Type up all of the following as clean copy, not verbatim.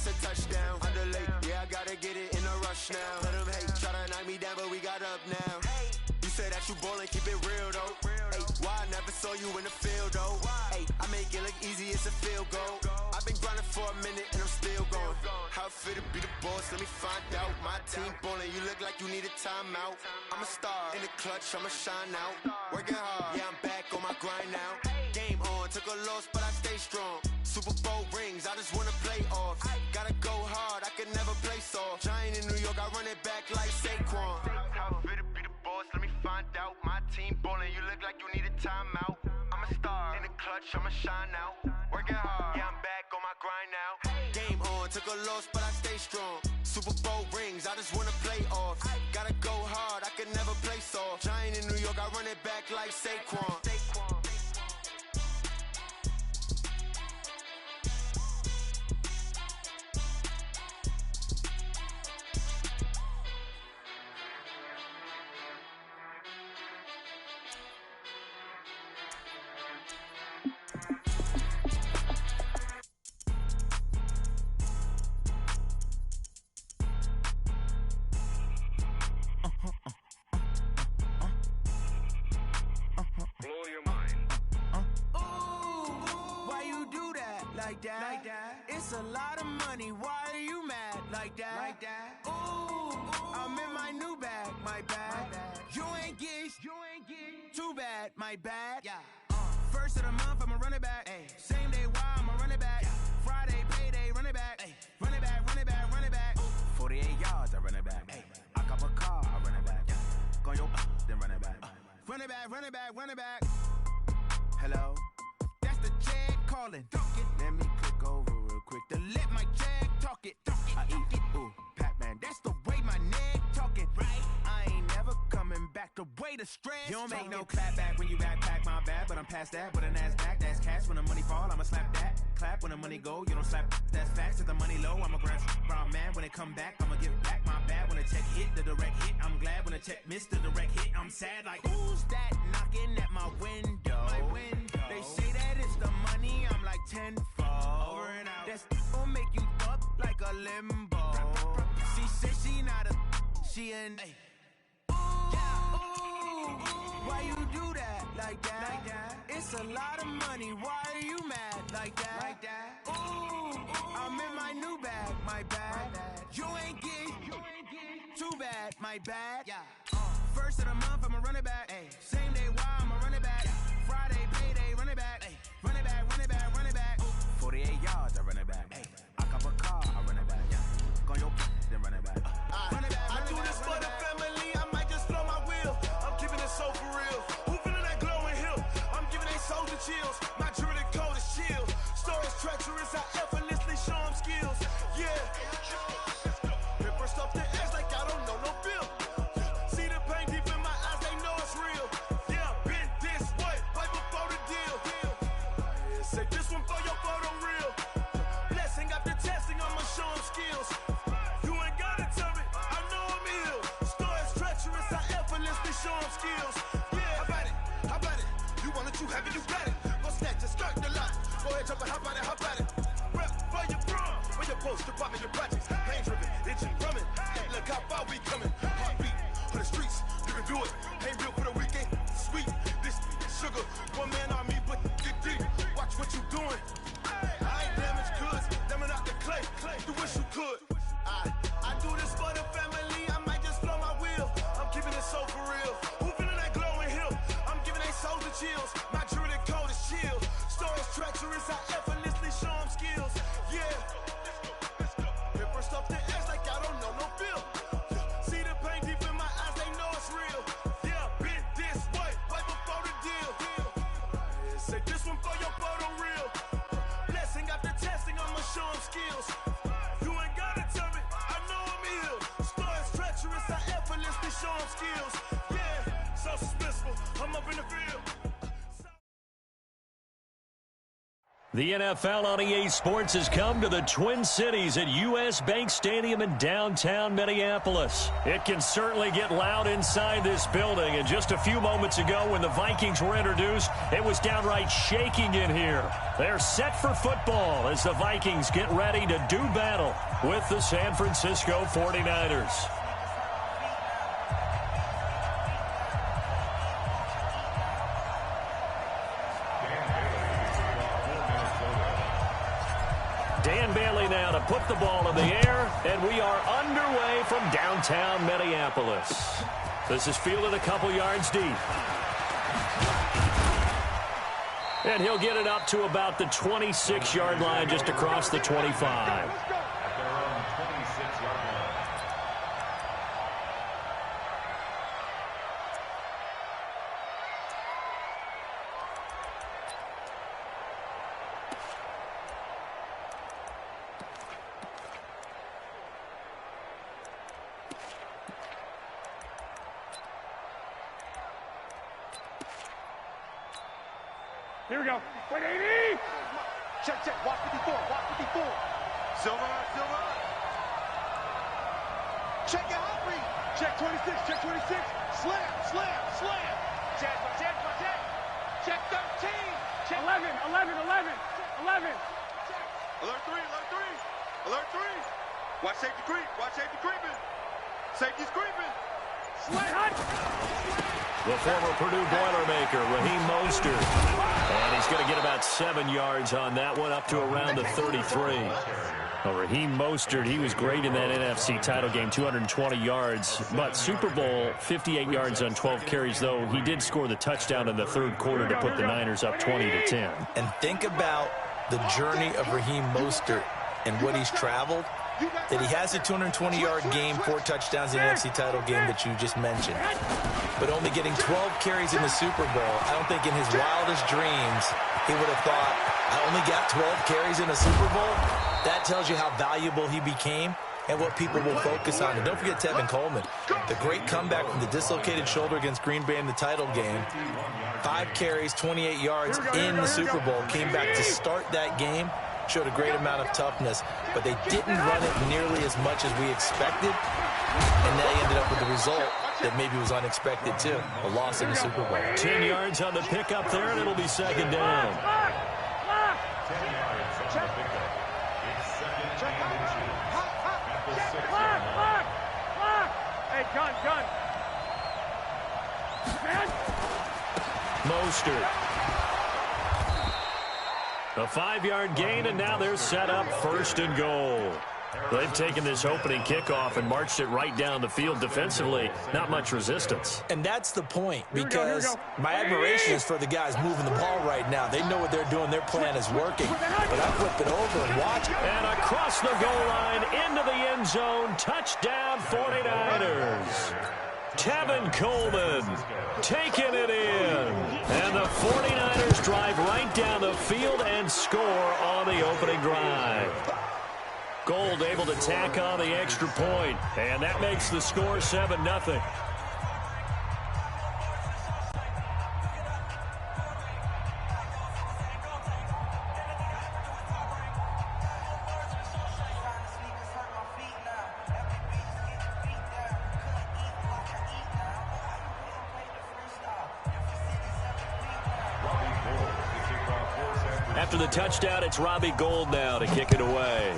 it's a touchdown. Underlay, yeah, I gotta get it in a rush now. Let them hate, try to knock me down, but we got up now. You say that you ballin', keep it real though. Hey, why I never saw you in the field though? Hey, I make it look easy, it's a field goal. I've been grinding for a minute and I'm still going. How it feel to be the boss, let me find out. My team ballin', you look like you need a timeout. I'm a star, in the clutch, I'ma shine out. Working hard, yeah, I'm back on my grind now. Game on, took a loss, but I stay strong. Super Bowl rings, I just wanna play off. Gotta go hard, I can never play soft. Giant in New York, I run it back like Saquon. How it feel to be the boss, let me find out. My team ballin', you look like you need a timeout. I'm a star, in the clutch, I'ma shine out. Working hard, yeah, I'm back on my grind now. Game on, took a loss, but I stay strong. Super Bowl rings, I just wanna play off. Gotta go hard, I can never play soft. Giant in New York, I run it back like Saquon. It's a lot of money, why are you mad like that? Ooh, I'm in my new bag, my bad. You ain't get too bad, my bad. First of the month, I'ma run it back. Same day, why I'ma run it back. Friday, payday, run it back. Run it back, run it back, run it back. 48 yards, I run it back. I cop a car, I run it back. Go yo, then run it back. Run it back, run it back, run it back. Hello? That's the jag calling. Let me click over real quick to let my jag talk it. I eat it, ooh, Pac-Man. That's the way my neck talking. Right? I ain't never coming back the way the stress. You don't make no clap back when you backpack, my bad, but I'm past that. With a NASDAQ, that's cash. When the money fall, I'ma slap that. Clap when the money go, you don't slap. That's facts. If the money low, I'ma grab brown man. When it come back, I'ma give back my bad. When the check hit, the direct hit. I'm glad when the check missed the direct hit. I'm sad like, who's that knocking at my window? My window. They say that it's the money, I'm like tenfold. Over and out. That's gon' make you up like a limbo. She said she not a, she an. Ooh, why you do that like that? It's a lot of money, why are you mad like that? Ooh, I'm in my new bag, my bad. You ain't get too bad, my bad. First of the month, I'ma run it back. Same day, why I'ma run it back. Friday, payday, run it back. Run it back, run it back, run it back. 48 yards, I run it back. I cop a car, I run it back. Go yo, then run it back. Run it back, I do this for the family, I might just blow my wheel. I'm keeping it so for real. Who feeling that glowing hill? I'm giving they soldier chills. My jewelry code is chill. Stories treacherous, I effortlessly show them skills. Yeah. Hit first off the edge like I don't know no bill. See the pain deep in my eyes, they know it's real. Yeah, been this way, way before the deal. Say this one for your photo real. Blessing after testing, I'ma show them skills. You ain't gotta tell me, I know I'm ill. Stories treacherous, I effortlessly show them skills. Yeah, how about it? You want it, you have it, you got it. Go snatch it, skirt the lot. Go ahead, jump it, how about it? Rep for your bro, when you're supposed to pop in your projects. Pain driven, itching, drumming. Look how far we coming. Heartbeat for the streets, you can do it. Ain't real for the weekend, sweet. This sugar, one man army, but get deep. Watch what you doing. I ain't damaged goods, damn it out the clay. You wish you could. I do this for the family, I might just blow my wheel. I'm keeping it so for real. Who feeling that glowing hill? I'm giving they soldier chills. My jewelry code is chill. Stories treacherous, I effortlessly show them skills. Yeah. Hit first off the edge like I don't know no bill. See the pain deep in my eyes, they know it's real. Yeah, The NFL on EA Sports has come to the Twin Cities at US Bank Stadium in downtown Minneapolis. It can certainly get loud inside this building, and just a few moments ago when the Vikings were introduced, it was downright shaking in here. They're set for football as the Vikings get ready to do battle with the San Francisco 49ers. Dan Bailey now to put the ball in the air, and we are underway from downtown Minneapolis. This is fielded a couple yards deep. And he'll get it up to about the 26-yard line, just across the 25. Here we go. Wait, 80! Check, check. Watch 54. Watch 54. Silver, silver. Check your hot read. Check 26. Check 26. Slam, slam, slam. Check, check, check. Check 13. Check 11, 11, 11, 11. Alert 3, alert 3. Alert 3. Watch safety creep. Watch safety creeping. Safety's creeping. Slide hot. The former Purdue Boilermaker, Raheem Mostert. And he's going to get about 7 yards on that one, up to around the 33. Well, Raheem Mostert, he was great in that NFC title game, 220 yards. But Super Bowl, 58 yards on 12 carries, though he did score the touchdown in the third quarter to put the Niners up 20-10. And think about the journey of Raheem Mostert and what he's traveled. That he has a 220-yard game, 4 touchdowns in the NFC title game that you just mentioned. But only getting 12 carries in the Super Bowl, I don't think in his wildest dreams he would have thought, I only got 12 carries in a Super Bowl. That tells you how valuable he became and what people will focus on. And don't forget Tevin Coleman, the great comeback from the dislocated shoulder against Green Bay in the title game. 5 carries, 28 yards in the Super Bowl, came back to start that game. Showed a great amount of toughness, but they didn't run it nearly as much as we expected, and they ended up with a result that maybe was unexpected too, a loss in the Super Bowl. 10 yards on the pickup there, and it'll be second down. Hey, gun. Mostert. A 5-yard gain, and now they're set up first and goal. They've taken this opening kickoff and marched it right down the field defensively. Not much resistance. And that's the point, because my admiration is for the guys moving the ball right now. They know what they're doing. Their plan is working. But I flip it over and watch. And across the goal line, into the end zone, touchdown 49ers. Tevin Coleman taking it in. And the 49ers drive right down the field and score on the opening drive. Gold able to tack on the extra point, and that makes the score 7-0. After the touchdown, it's Robbie Gould now to kick it away.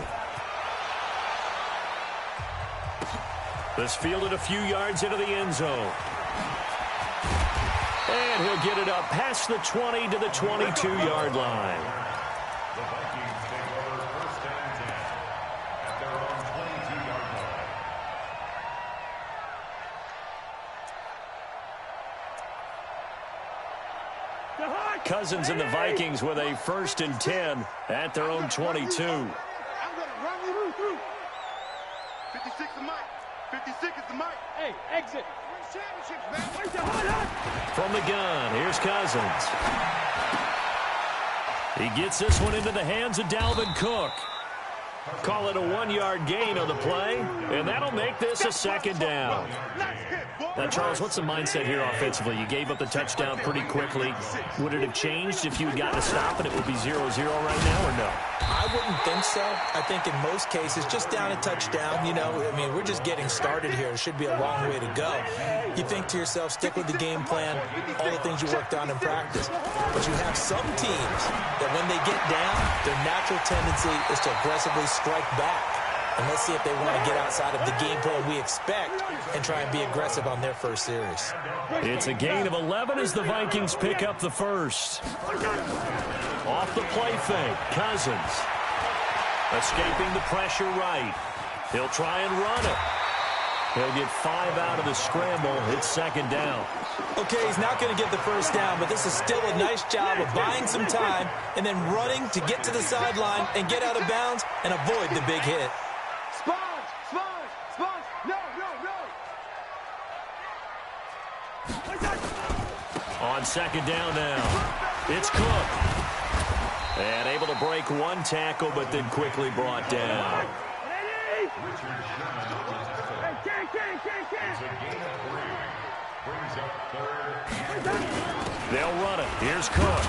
This fielded a few yards into the end zone. And he'll get it up past the 20 to the 22-yard line. The Vikings take over first and 10 at their own 22-yard line. Cousins and the Vikings with a 1st and 10 at their own 22. 56 is Mike. 56 is the Mike. Hey, exit. From the gun, here's Cousins. He gets this one into the hands of Dalvin Cook. Call it a 1-yard gain on the play, and that'll make this a second down. Now, Charles, what's the mindset here offensively? You gave up the touchdown pretty quickly. Would it have changed if you had gotten a stop and it would be 0-0 right now, or no? I wouldn't think so. I think in most cases, just down a touchdown, we're just getting started here. It should be a long way to go. You think to yourself, stick with the game plan, all the things you worked on in practice. But you have some teams that when they get down, their natural tendency is to aggressively strike back. And let's see if they want to get outside of the game plan we expect and try and be aggressive on their first series. It's a gain of 11 as the Vikings pick up the first. Off the play fake, Cousins. Escaping the pressure right. He'll try and run it. He'll get 5 out of the scramble. It's second down. Okay, he's not going to get the first down, but this is still a nice job of buying some time and then running to get to the sideline and get out of bounds and avoid the big hit. On second down now, it's Cook. And able to break one tackle, but then quickly brought down. They'll run it. Here's Cook.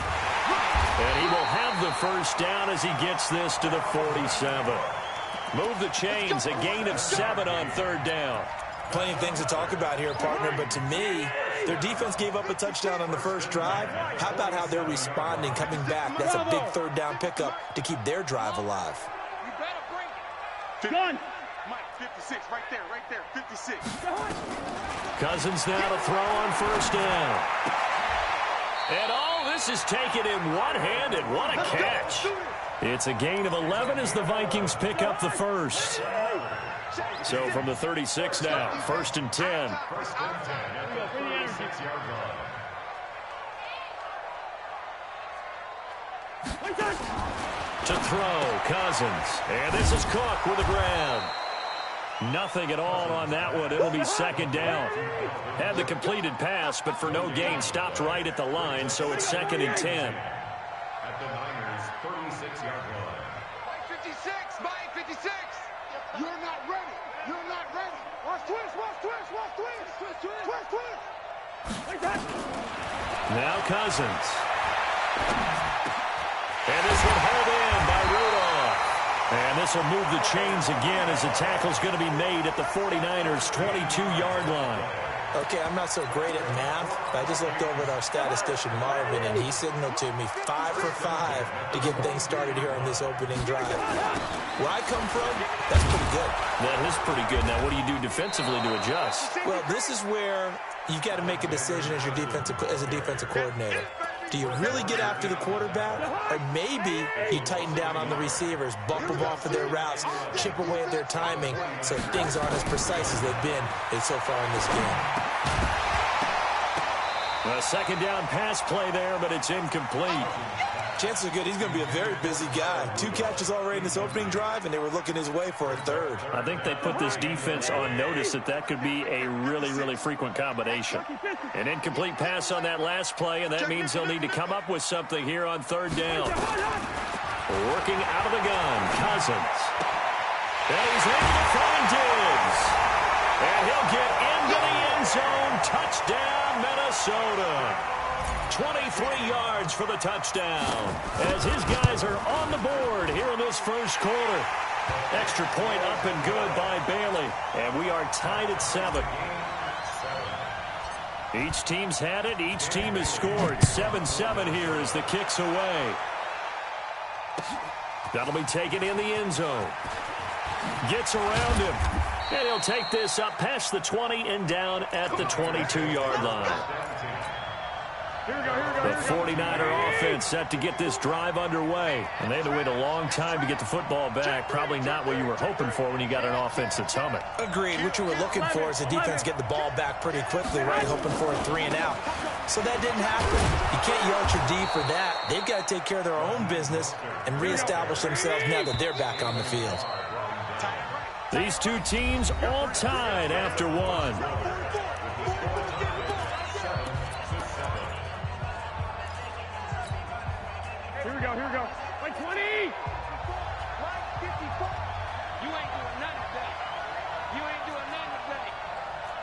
And he will have the first down as he gets this to the 47. Move the chains, a gain of 7 on third down. Plenty of things to talk about here, partner, but to me, their defense gave up a touchdown on the first drive. How about how they're responding, coming back? That's a big third down pickup to keep their drive alive. You better bring it. Gun. Mike, 56, right there, 56. Cousins now to throw on first down. And this is taken in one-handed. What a catch. It's a gain of 11 as the Vikings pick up the first. So from the 36 now, first and 10. To throw, Cousins. And this is Cook with a grab. Nothing at all on that one. It'll be second down. Had the completed pass, but for no gain, stopped right at the line, so it's second and 10. At the Niners' 36-yard line. Mike 56, Mike 56. You're not ready. You're not ready. Watch twist, watch twist, watch twist. Twist, twist. Now Cousins. And this one held in by Rudolph. And this will move the chains again as the tackle's going to be made at the 49ers' 22-yard line. Okay, I'm not so great at math, but I just looked over at our statistician, Marvin, and he signaled to me 5 for 5 to get things started here on this opening drive. Where I come from, that's pretty good. That is pretty good. Now, what do you do defensively to adjust? Well, this is where you got to make a decision as a defensive coordinator. Do you really get after the quarterback? Or maybe you tighten down on the receivers, bump them off of their routes, chip away at their timing so things aren't as precise as they've been so far in this game. A second down pass play there, but it's incomplete. Chances are good he's going to be a very busy guy. 2 catches already in this opening drive, and they were looking his way for a third. I think they put this defense on notice that could be a really, really frequent combination. An incomplete pass on that last play, and that means they'll need to come up with something here on third down. Working out of the gun, Cousins. And he's able to find Diggs. And he'll get into the end zone. Touchdown, Minnesota. 23 yards for the touchdown as his guys are on the board here in this first quarter. Extra point up and good by Bailey. And we are tied at 7. Each team's had it. Each team has scored. 7-7 here as the kick's away. That'll be taken in the end zone. Gets around him. And he'll take this up past the 20 and down at the 22-yard line. The 49er offense set to get this drive underway. And they had to wait a long time to get the football back. Probably not what you were hoping for when you got an offense that's humming. Agreed. What you were looking for is the defense get the ball back pretty quickly, right? Hoping for a 3 and out. So that didn't happen. You can't yell at your D for that. They've got to take care of their own business and reestablish themselves now that they're back on the field. These two teams all tied after 1. Here we go. Like 20. Like 54.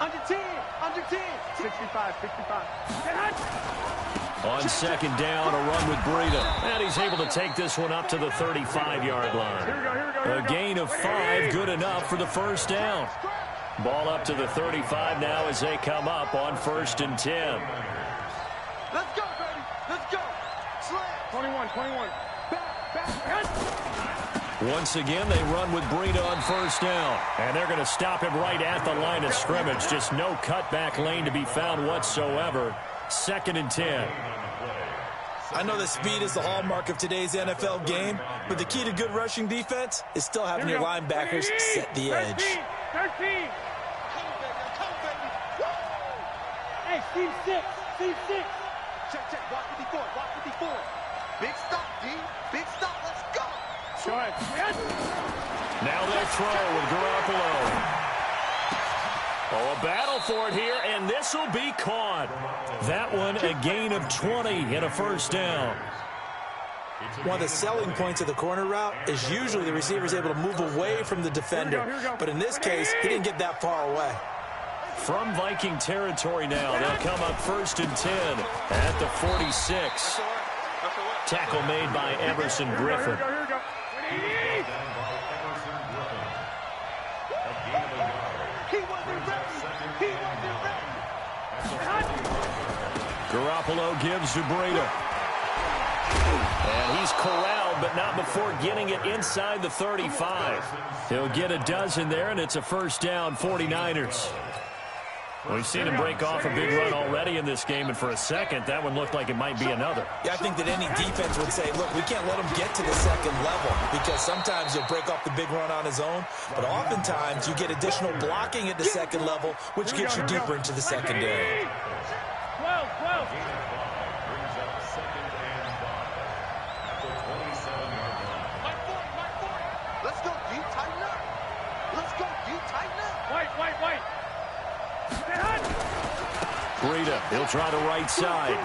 Under 10. Under 10. 65. 65. On second down, a run with Breida. And he's able to take this one up to the 35-yard line. A gain of 5, good enough for the first down. Ball up to the 35 now as they come up on 1st and 10. Let's go, baby. Let's go. Slam. 21. Back. Once again, they run with Breida on 1st down. And they're going to stop him right at the line of scrimmage. Just no cutback lane to be found whatsoever. 2nd and 10. I know that speed is the hallmark of today's NFL game, but the key to good rushing defense is still having your linebackers set the edge. 13. Hey, Steve 6. Check. Walk 54. Big stop, D. Big stop. Let's go. Go ahead. Now they'll throw with Garoppolo. Oh, a battle for it here, and this will be caught. That one, a gain of 20 and a 1st down. One of the selling points of the corner route is usually the receiver is able to move away from the defender. But in this case, he didn't get that far away. From Viking territory now, they'll come up 1st and 10 at the 46. Tackle made by Everson Griffin. Garoppolo gives to Breida. And he's corralled, but not before getting it inside the 35. He'll get a dozen there, and it's a 1st down, 49ers. We've seen him break off a big run already in this game, and for a second, that one looked like it might be another. Yeah, I think that any defense would say, look, we can't let him get to the second level, because sometimes he'll break off the big run on his own, but oftentimes you get additional blocking at the second level, which gets you deeper into the secondary. 12. Let's go, deep, tighten up. White. Breida, he'll try the right side.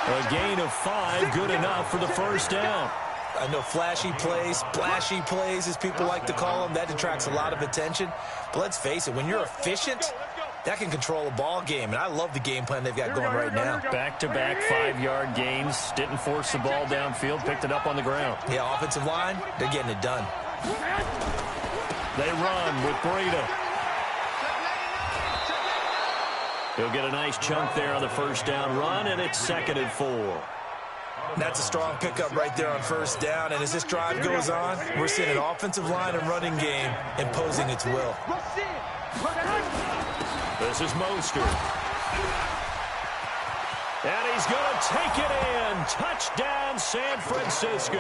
A gain of 5, good enough for the 1st down. I know flashy plays, splashy plays, as people like to call them, that attracts a lot of attention. But let's face it, when you're efficient, that can control a ball game. And I love the game plan they've got going right now. Back-to-back 5-yard gains. Didn't force the ball downfield, picked it up on the ground. Yeah, offensive line, they're getting it done. They run with Breida. He'll get a nice chunk there on the 1st down run, and it's 2nd and 4. That's a strong pickup right there on 1st down, and as this drive goes on, we're seeing an offensive line and running game imposing its will. This is Mostert. And he's going to take it in. Touchdown, San Francisco.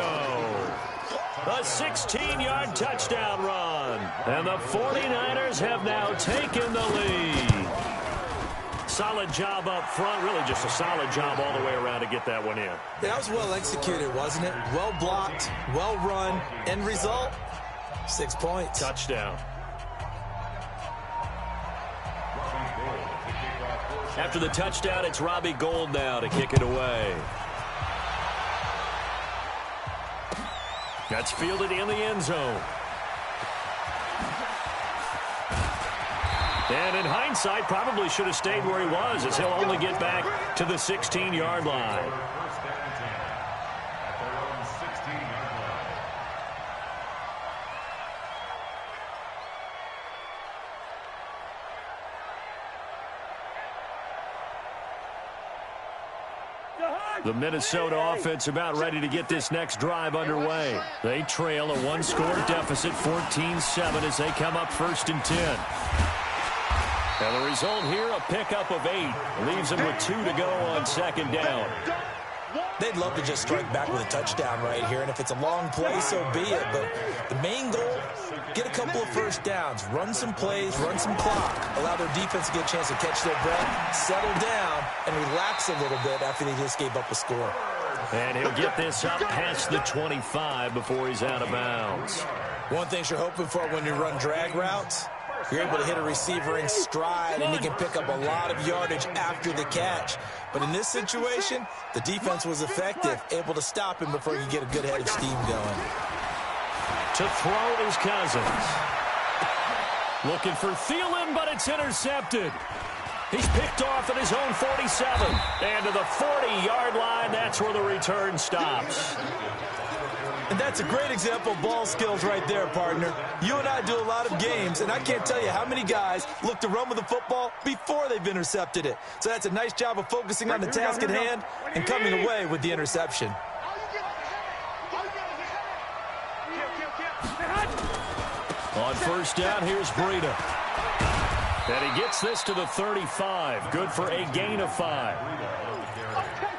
A 16-yard touchdown run. And the 49ers have now taken the lead. Solid job up front. Really just a solid job all the way around to get that one in. Yeah, that was well executed, wasn't it? Well blocked, well run. End result, 6 points. Touchdown. After the touchdown, it's Robbie Gould now to kick it away. That's fielded in the end zone. And in hindsight, probably should have stayed where he was, as he'll only get back to the 16-yard line. The Minnesota offense about ready to get this next drive underway. They trail a 1-score deficit, 14-7, as they come up 1st and 10. And the result here, a pickup of 8. Leaves them with 2 to go on 2nd down. They'd love to just strike back with a touchdown right here, and if it's a long play, so be it. But the main goal, get a couple of 1st downs, run some plays, run some clock, allow their defense to get a chance to catch their breath, settle down, and relax a little bit after they just gave up a score. And he'll get this up past the 25 before he's out of bounds. One thing you're hoping for when you run drag routes, you're able to hit a receiver in stride, and he can pick up a lot of yardage after the catch. But in this situation, the defense was effective, able to stop him before he could get a good head of steam going. To throw is Cousins. Looking for Thielen, but it's intercepted. He's picked off at his own 47. And to the 40-yard line, that's where the return stops. And that's a great example of ball skills right there, partner. You and I do a lot of games, and I can't tell you how many guys look to run with the football before they've intercepted it. So that's a nice job of focusing on the task at hand and coming away with the interception. On first down, here's Breida. And he gets this to the 35. Good for a gain of 5.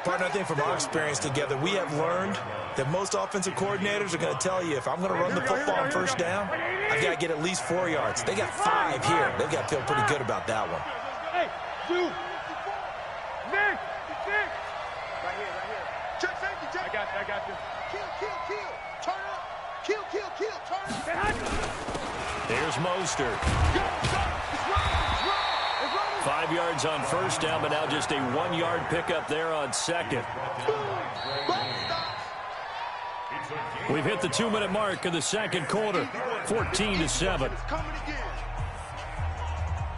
Partner, I think from our experience together, we have learned that most offensive coordinators are going to tell you, if I'm going to run the football on first down, I've got to get at least 4 yards. They got 5 here. They've got to feel pretty good about that one. Hey, Nick. Right here. Check safety, check. I got you. Kill. Turn up. Kill. Turn up. Here's Mostert. 5 yards on first down, but now just a 1-yard pickup there on second. We've hit the 2-minute mark of the second quarter, 14-7.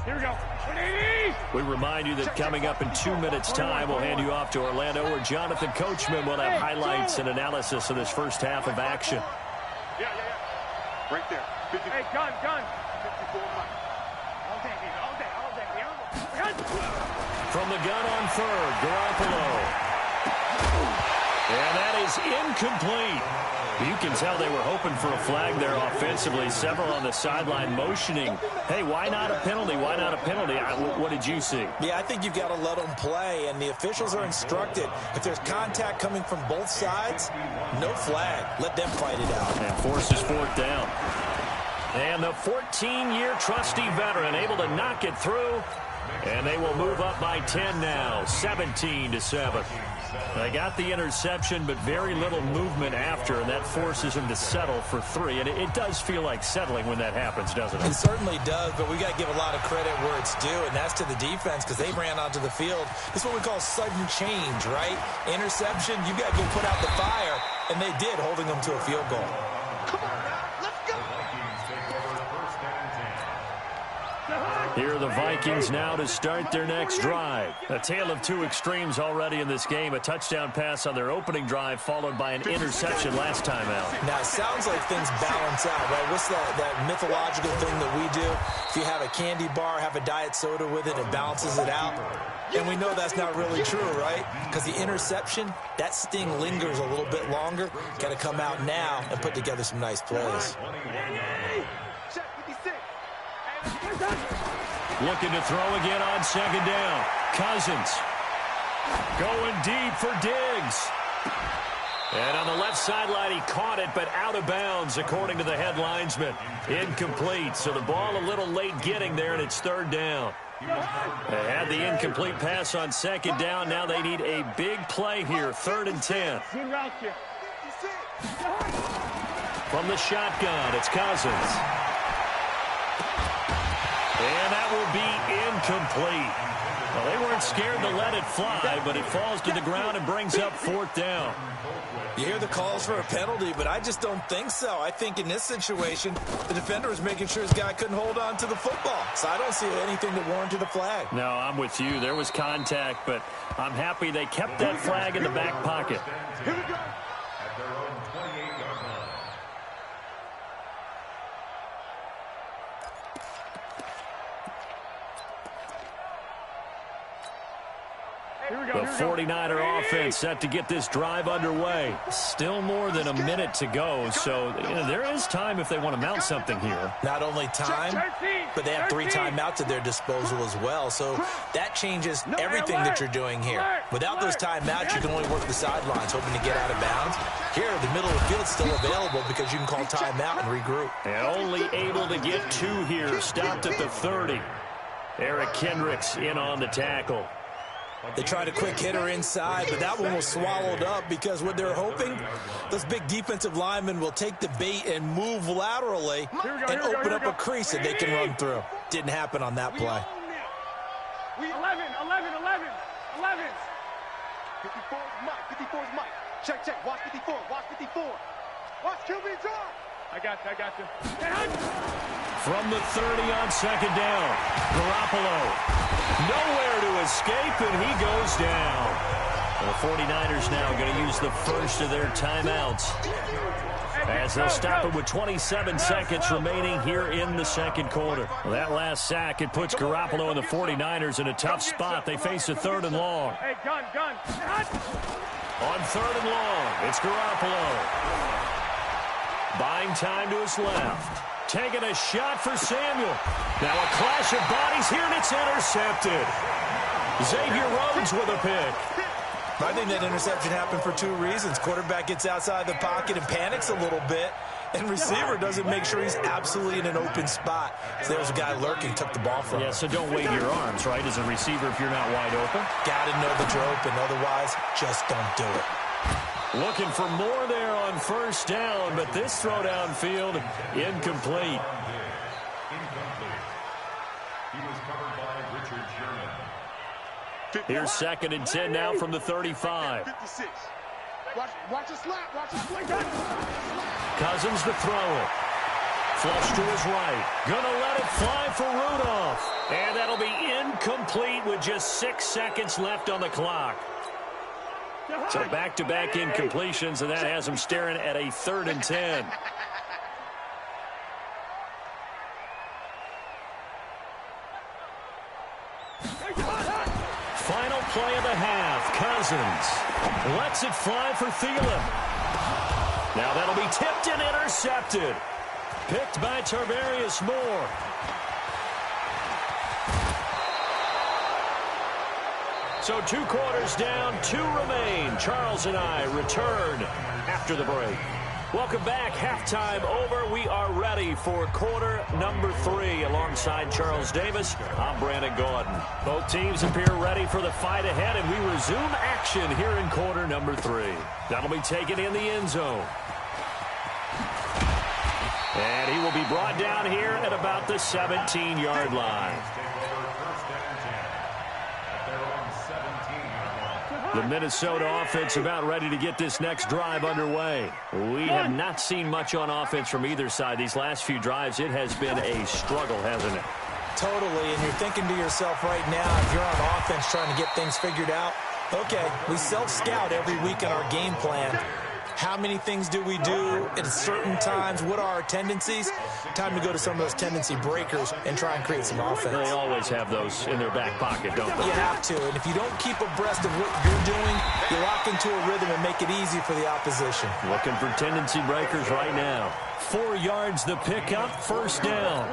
Here we go. We remind you that coming up in 2 minutes' time, we'll hand you off to Orlando, where Jonathan Coachman will have highlights and analysis of this first half of action. Yeah. Right there. Hey, gun. 54 miles. All day. From the gun on third, Garoppolo. And that is incomplete. You can tell they were hoping for a flag there offensively. Several on the sideline motioning, hey, why not a penalty? What did you see? Yeah, I think you've got to let them play, and the officials are instructed, if there's contact coming from both sides, no flag. Let them fight it out. And forces fourth down. And the 14-year trusty veteran able to knock it through. And they will move up by 10 now, 17-7. They got the interception, but very little movement after, and that forces them to settle for 3. And it does feel like settling when that happens, doesn't it? It certainly does, but we got to give a lot of credit where it's due, and that's to the defense, because they ran onto the field. This is what we call sudden change, right? Interception, you got to go put out the fire, and they did, holding them to a field goal. Here are the Vikings now to start their next drive. A tale of two extremes already in this game. A touchdown pass on their opening drive, followed by an interception last time out. Now, it sounds like things balance out, right? What's that mythological thing that we do? If you have a candy bar, have a diet soda with it, it balances it out. And we know that's not really true, right? Because the interception, that sting lingers a little bit longer. Got to come out now and put together some nice plays. Looking to throw again on second down. Cousins going deep for Diggs. And on the left sideline, he caught it, but out of bounds, according to the head linesman. Incomplete, so the ball a little late getting there, and it's third down. They had the incomplete pass on second down. Now they need a big play here, 3rd and 10. From the shotgun, it's Cousins. And that will be incomplete. Well, they weren't scared to let it fly, but it falls to the ground and brings up 4th down. You hear the calls for a penalty, but I just don't think so. I think in this situation, the defender was making sure his guy couldn't hold on to the football. So I don't see anything that warranted a flag. No, I'm with you. There was contact, but I'm happy they kept that flag in the back pocket. Here we go. At their own 28-yard line. The 49er offense set to get this drive underway. Still more than a minute to go, so there is time if they want to mount something here. Not only time, but they have 3 timeouts at their disposal as well, so that changes everything that you're doing here. Without those timeouts, you can only work the sidelines, hoping to get out of bounds. Here, the middle of the field's still available because you can call timeout and regroup. And only able to get 2 here, stopped at the 30. Eric Kendricks in on the tackle. They tried a quick hitter inside, but that one was swallowed up because what they're hoping, those big defensive linemen will take the bait and move laterally and open up a crease that they can run through. Didn't happen on that play. 11. 54's Mike. Check. Watch 54. Watch QB drop. I got you. From the 30 on second down, Garoppolo nowhere to escape, and he goes down. The 49ers now going to use the first of their timeouts as they'll stop it with 27 seconds remaining here in the second quarter. Well, that last sack, it puts Garoppolo and the 49ers in a tough spot. They face a 3rd and long. Hey, gun. On 3rd and long, it's Garoppolo. Buying time to his left. Taking a shot for Samuel. Now a clash of bodies here, and it's intercepted. Xavier Rhodes with a pick. I think that interception happened for 2 reasons. Quarterback gets outside the pocket and panics a little bit, and receiver doesn't make sure he's absolutely in an open spot. So there's a guy lurking, took the ball from him. Yeah, so don't wave your arms, right, as a receiver if you're not wide open. Got to know that you're open. Otherwise, just don't do it. Looking for more there on first down, but this throw downfield incomplete. He was covered by Richard Sherman. Here's 2nd and 10 now from the 35. 56. Watch the slap. Cousins to throw it. Flush to his right. Gonna let it fly for Rudolph. And that'll be incomplete with just 6 seconds left on the clock. So back-to-back incompletions, and that has him staring at a 3rd and 10. Final play of the half. Cousins lets it fly for Thielen. Now that'll be tipped and intercepted. Picked by Tarvarius Moore. So 2 quarters down, 2 remain. Charles and I return after the break. Welcome back. Halftime over. We are ready for quarter number 3. Alongside Charles Davis, I'm Brandon Gaudin. Both teams appear ready for the fight ahead, and we resume action here in quarter number 3. That'll be taken in the end zone. And he will be brought down here at about the 17-yard line. The Minnesota offense about ready to get this next drive underway. We have not seen much on offense from either side. These last few drives, it has been a struggle, hasn't it? Totally, and you're thinking to yourself right now, if you're on offense trying to get things figured out, okay, we self-scout every week in our game plan. How many things do we do at certain times? What are our tendencies? Time to go to some of those tendency breakers and try and create some offense. They always have those in their back pocket, don't they? You have to, and if you don't keep abreast of what you're doing, you lock into a rhythm and make it easy for the opposition. Looking for tendency breakers right now. 4 yards the pickup, first down.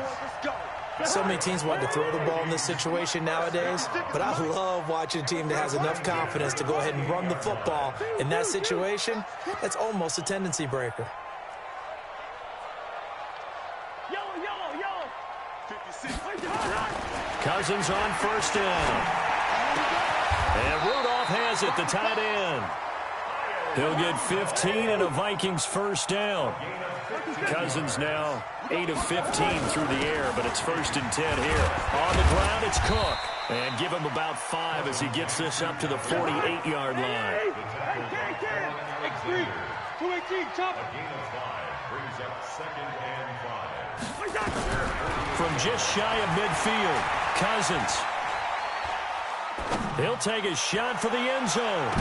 So many teams want to throw the ball in this situation nowadays, but I love watching a team that has enough confidence to go ahead and run the football. In that situation, that's almost a tendency breaker. Yellow. 56. Cousins on first down. And Rudolph has it, the tight end. He'll get 15 and a Vikings first down. Cousins now 8 of 15 through the air, but it's 1st and 10 here. On the ground, it's Cook. And give him about 5 as he gets this up to the 48-yard line. X3. 218, chop. Brings up 2nd and 5. From just shy of midfield, Cousins. He'll take a shot for the end zone.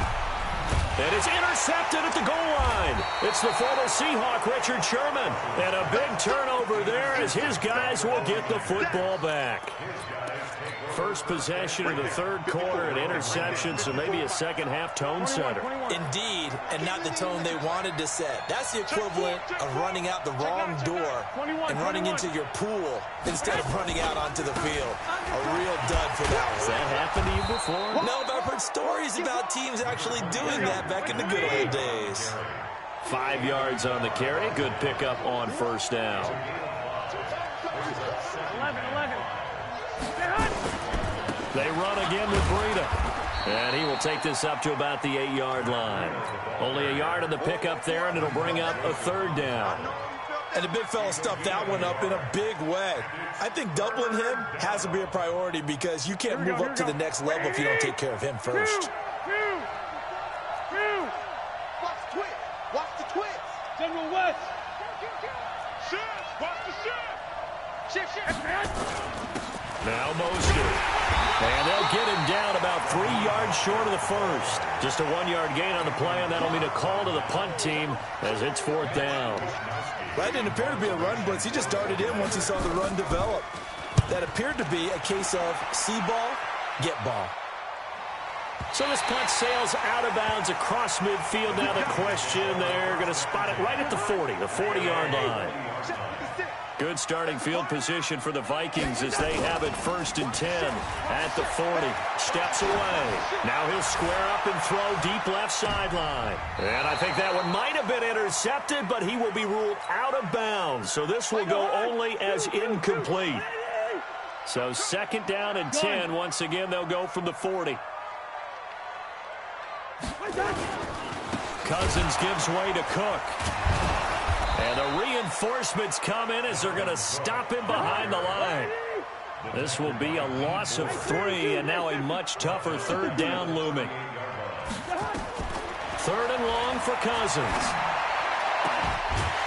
And it's intercepted at the goal line. It's the former Seahawk, Richard Sherman. And a big turnover there as his guys will get the football back. First possession of the 3rd quarter, an interception, so maybe a second-half tone setter. Indeed, and not the tone they wanted to set. That's the equivalent of running out the wrong door and running into your pool instead of running out onto the field. A real dud for that one. Has that happened to you before? No, but I've heard stories about teams actually doing that back in the good old days. 5 yards on the carry. Good pickup on first down. 11. They run again with Breida. And he will take this up to about the 8-yard line. Only a yard on the pickup there, and it'll bring up a 3rd down. And the big fella stuffed that one up in a big way. I think doubling him has to be a priority because you can't move up to the next level if you don't take care of him first. Watch the twist. General West. Now Mostert. And they'll get him down about 3 yards short of the first. Just a 1-yard gain on the play, and that'll mean a call to the punt team as it's 4th down. Well, that didn't appear to be a run blitz. He just darted in once he saw the run develop. That appeared to be a case of see ball, get ball. So this punt sails out of bounds across midfield. Now the question, they're going to spot it right at the 40, the 40-yard line. Good starting field position for the Vikings as they have it 1st and 10 at the 40. Steps away. Now he'll square up and throw deep left sideline. And I think that one might have been intercepted, but he will be ruled out of bounds. So this will go only as incomplete. So 2nd down and 10. Once again, they'll go from the 40. Cousins gives way to Cook. And the reinforcements come in as they're going to stop him behind the line. This will be a loss of 3, and now a much tougher 3rd down looming. 3rd and long for Cousins.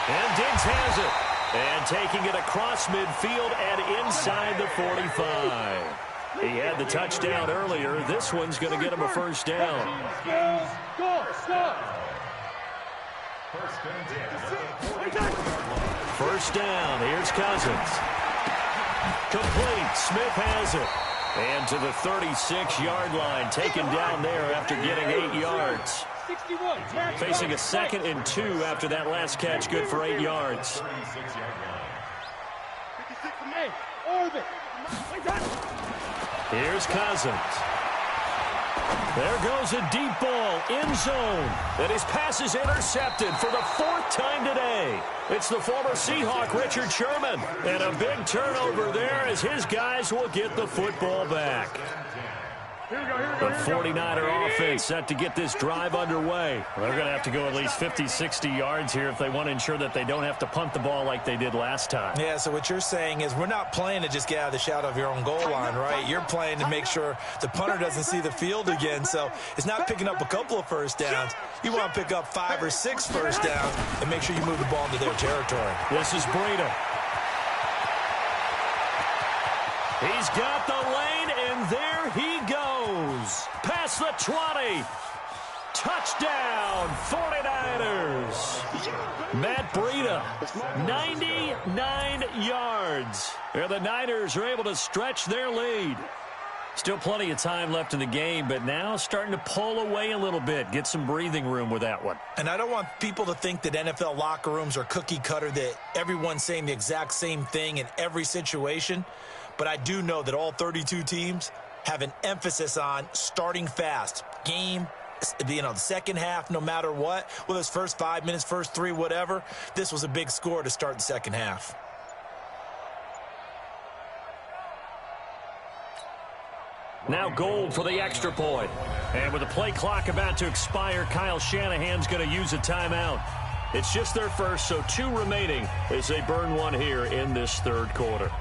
And Diggs has it. And taking it across midfield and inside the 45. He had the touchdown earlier. This one's going to get him a 1st down. Go. 1st down. Here's Cousins. Complete. Smith has it. And to the 36-yard line. Taken down there after getting 8 yards. Facing a 2nd and 2 after that last catch. Good for 8 yards. Here's Cousins. There goes a deep ball, end zone. And his pass is intercepted for the 4th time today. It's the former Seahawk, Richard Sherman. And a big turnover there as his guys will get the football back. The 49er offense set to get this drive underway. They're going to have to go at least 50, 60 yards here if they want to ensure that they don't have to punt the ball like they did last time. Yeah, so what you're saying is we're not playing to just get out of the shadow of your own goal line, right? You're playing to make sure the punter doesn't see the field again. So it's not picking up a couple of 1st downs. You want to pick up 5 or 6 1st downs and make sure you move the ball into their territory. This is Breida. He's got the lane, and there he goes. Past the 20. Touchdown, 49ers. Matt Breida, 99 yards. And the Niners are able to stretch their lead. Still plenty of time left in the game, but now starting to pull away a little bit. Get some breathing room with that one. And I don't want people to think that NFL locker rooms are cookie cutter, that everyone's saying the exact same thing in every situation. But I do know that all 32 teams have an emphasis on starting fast. Game, the 2nd half, no matter what. Whether it's first 5 minutes, first 3, whatever. This was a big score to start the 2nd half. Now Gold for the extra point. And with the play clock about to expire, Kyle Shanahan's going to use a timeout. It's just their first, so 2 remaining as they burn one here in this 3rd quarter.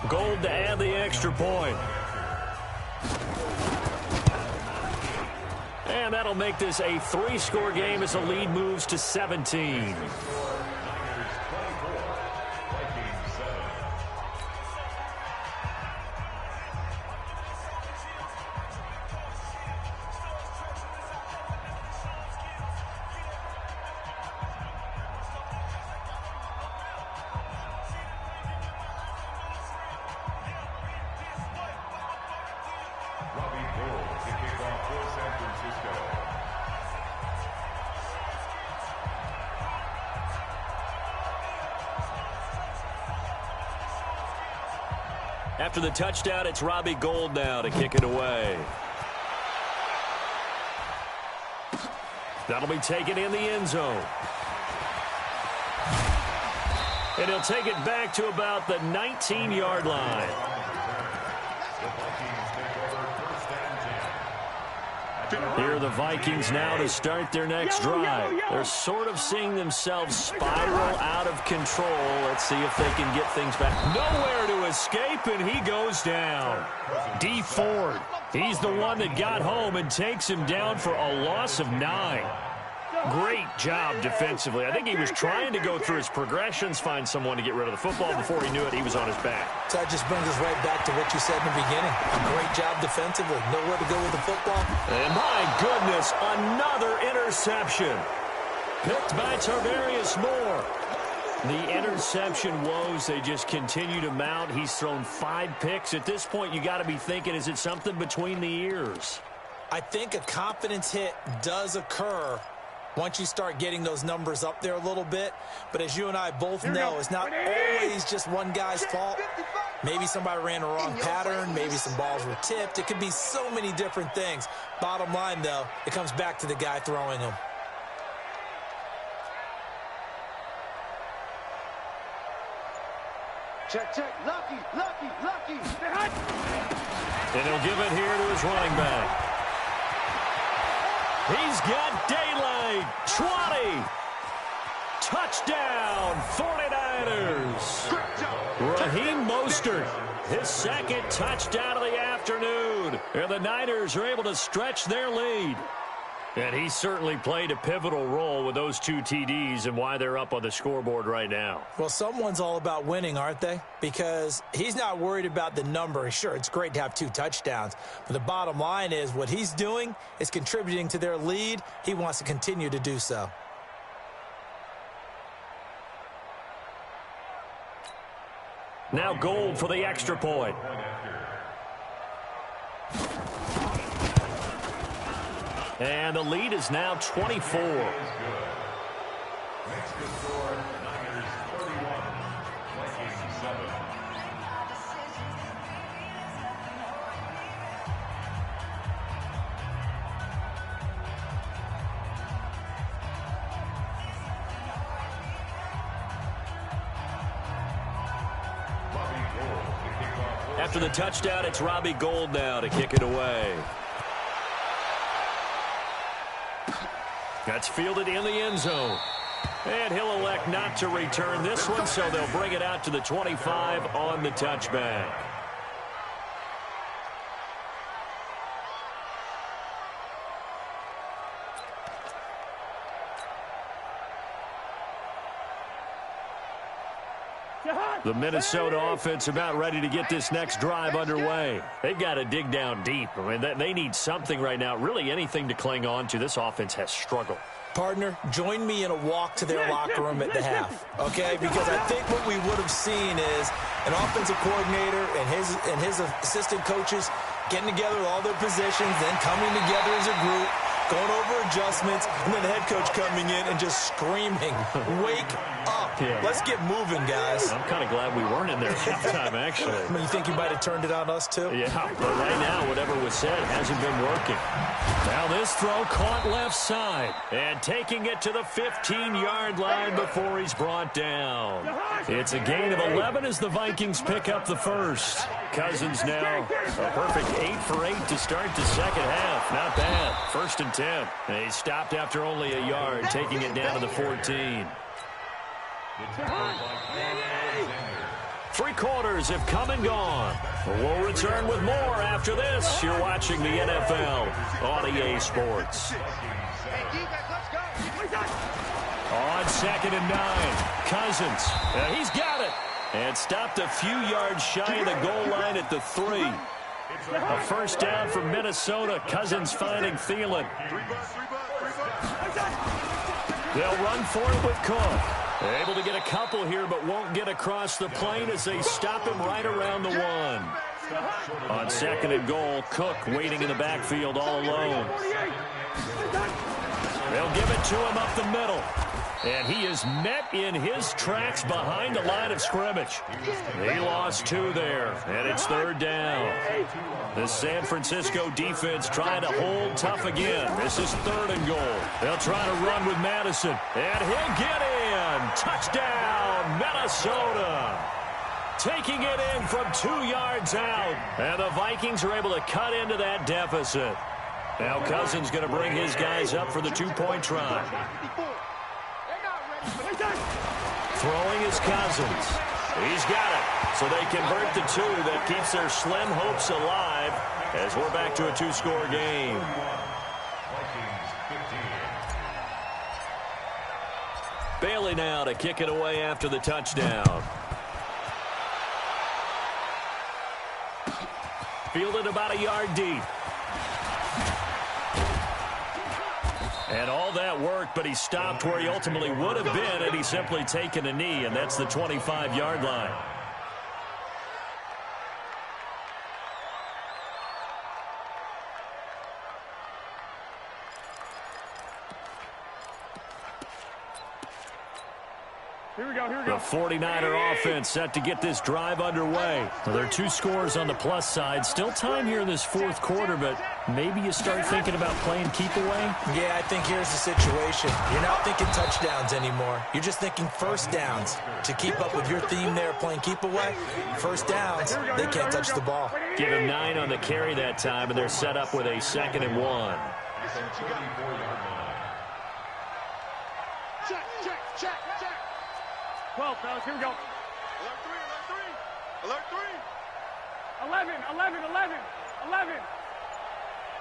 Gold to add the extra point. And that'll make this a 3-score game as the lead moves to 17. After the touchdown, it's Robbie Gould now to kick it away. That'll be taken in the end zone. And he'll take it back to about the 19-yard line. Here are the Vikings now to start their next drive. They're sort of seeing themselves spiral out of control. Let's see if they can get things back. Nowhere to escape, and he goes down. Dee Ford, he's the one that got home and takes him down for a loss of 9. Great job defensively. I think he was trying to go through his progressions, find someone to get rid of the football. Before he knew it, he was on his back. So that just brings us right back to what you said in the beginning. A great job defensively. Nowhere to go with the football. And my goodness, another interception. Picked by Tarvarius Moore. The interception woes, they just continue to mount. He's thrown 5 picks. At this point, you got to be thinking, is it something between the ears? I think a confidence hit does occur once you start getting those numbers up there a little bit. But as you and I both know, it's not always just one guy's fault. Maybe somebody ran a wrong pattern. Maybe some balls were tipped. It could be so many different things. Bottom line, though, it comes back to the guy throwing them. Check, check. Lucky, lucky, lucky. And he'll give it here to his running back. He's got daylight. 20. Touchdown, 49ers. Raheem Mostert, his second touchdown of the afternoon. And the Niners are able to stretch their lead. And he certainly played a pivotal role with those 2 TDs and why they're up on the scoreboard right now. Well, someone's all about winning, aren't they? Because he's not worried about the number. Sure, it's great to have 2 touchdowns. But the bottom line is what he's doing is contributing to their lead. He wants to continue to do so. Now Gold for the extra point. And the lead is now 24. Next to score, Niners 31, Vikings 7. After the touchdown, it's Robbie Gould now to kick it away. That's fielded in the end zone. And he'll elect not to return this one, so they'll bring it out to the 25 on the touchback. The Minnesota offense about ready to get this next drive underway. They've got to dig down deep. I mean, they need something right now, really anything to cling on to. This offense has struggled. Partner, join me in a walk to their locker room at the half, okay? Because I think what we would have seen is an offensive coordinator and his assistant coaches getting together with all their positions, then coming together as a group, going over adjustments, and then the head coach coming in and just screaming, wake up. Yeah. Let's get moving, guys. I'm kind of glad we weren't in there at halftime, actually. I mean, you think you might have turned it on us, too? Yeah, but right now, whatever was said hasn't been working. Now this throw caught left side. And taking it to the 15-yard line before he's brought down. It's a gain of 11 as the Vikings pick up the first. Cousins now a perfect 8 for 8 to start the second half. Not bad. 1st and 10. And he stopped after only a yard, taking it down to the 14. 3 quarters have come and gone. We'll return with more after this. You're watching the NFL on EA Sports. On 2nd and 9, Cousins. He's got it. And stopped a few yards shy of the goal line at the 3. A first down for Minnesota. Cousins finding Thielen. They'll run for it with Cook. Able to get a couple here, but won't get across the plane as they stop him right around the 1. On 2nd and goal, Cook waiting in the backfield all alone. They'll give it to him up the middle. And he is met in his tracks behind the line of scrimmage. He lost 2 there, and it's 3rd down. The San Francisco defense trying to hold tough again. This is 3rd and goal. They'll try to run with Madison, and he'll get in. Touchdown, Minnesota. Taking it in from 2 yards out. And the Vikings are able to cut into that deficit. Now Cousins going to bring his guys up for the 2-point try. Throwing is Cousins. He's got it. So they convert the 2. That keeps their slim hopes alive as we're back to a 2-score game. Bailey now to kick it away after the touchdown. Fielded about a yard deep. And all that worked, but he stopped where he ultimately would have been had he simply taken a knee, and that's the 25-yard line. Here we go. The 49er offense set to get this drive underway. Well, there are 2 scores on the plus side. Still time here in this fourth quarter, but maybe you start thinking about playing keep away? Yeah, I think here's the situation. You're not thinking touchdowns anymore. You're just thinking first downs. To keep up with your theme there, playing keep away, first downs, they can't touch the ball. Give him 9 on the carry that time, and they're set up with a 2nd and 1. Check. 12, fellas, here we go. Alert 3. 11.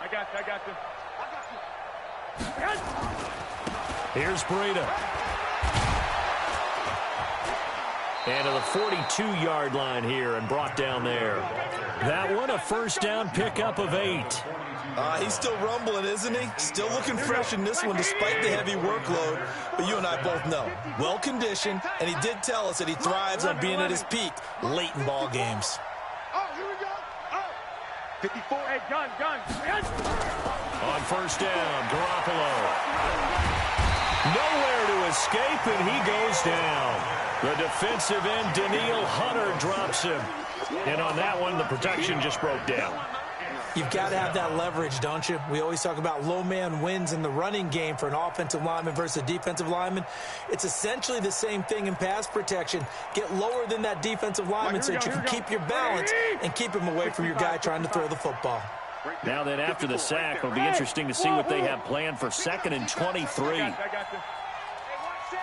I got you. Here's Breida. And to the 42-yard line here and brought down there. That one a first down pickup of 8. He's still rumbling, isn't he? Still looking fresh in this one despite the heavy workload. But you and I both know, well-conditioned, and he did tell us that he thrives on being at his peak late in ball games. Oh, here we go. Oh. 54, hey, gun. On first down, Garoppolo. Nowhere to escape, and he goes down. The defensive end, Danielle Hunter, drops him. And on that one, the protection just broke down. You've got to have that leverage, don't you? We always talk about low man wins in the running game for an offensive lineman versus a defensive lineman. It's essentially the same thing in pass protection. Get lower than that defensive lineman so that you can keep your balance and keep him away from your guy trying to throw the football. Now then, after the sack, it'll be interesting to see what they have planned for 2nd and 23. I got you. Hey, one set.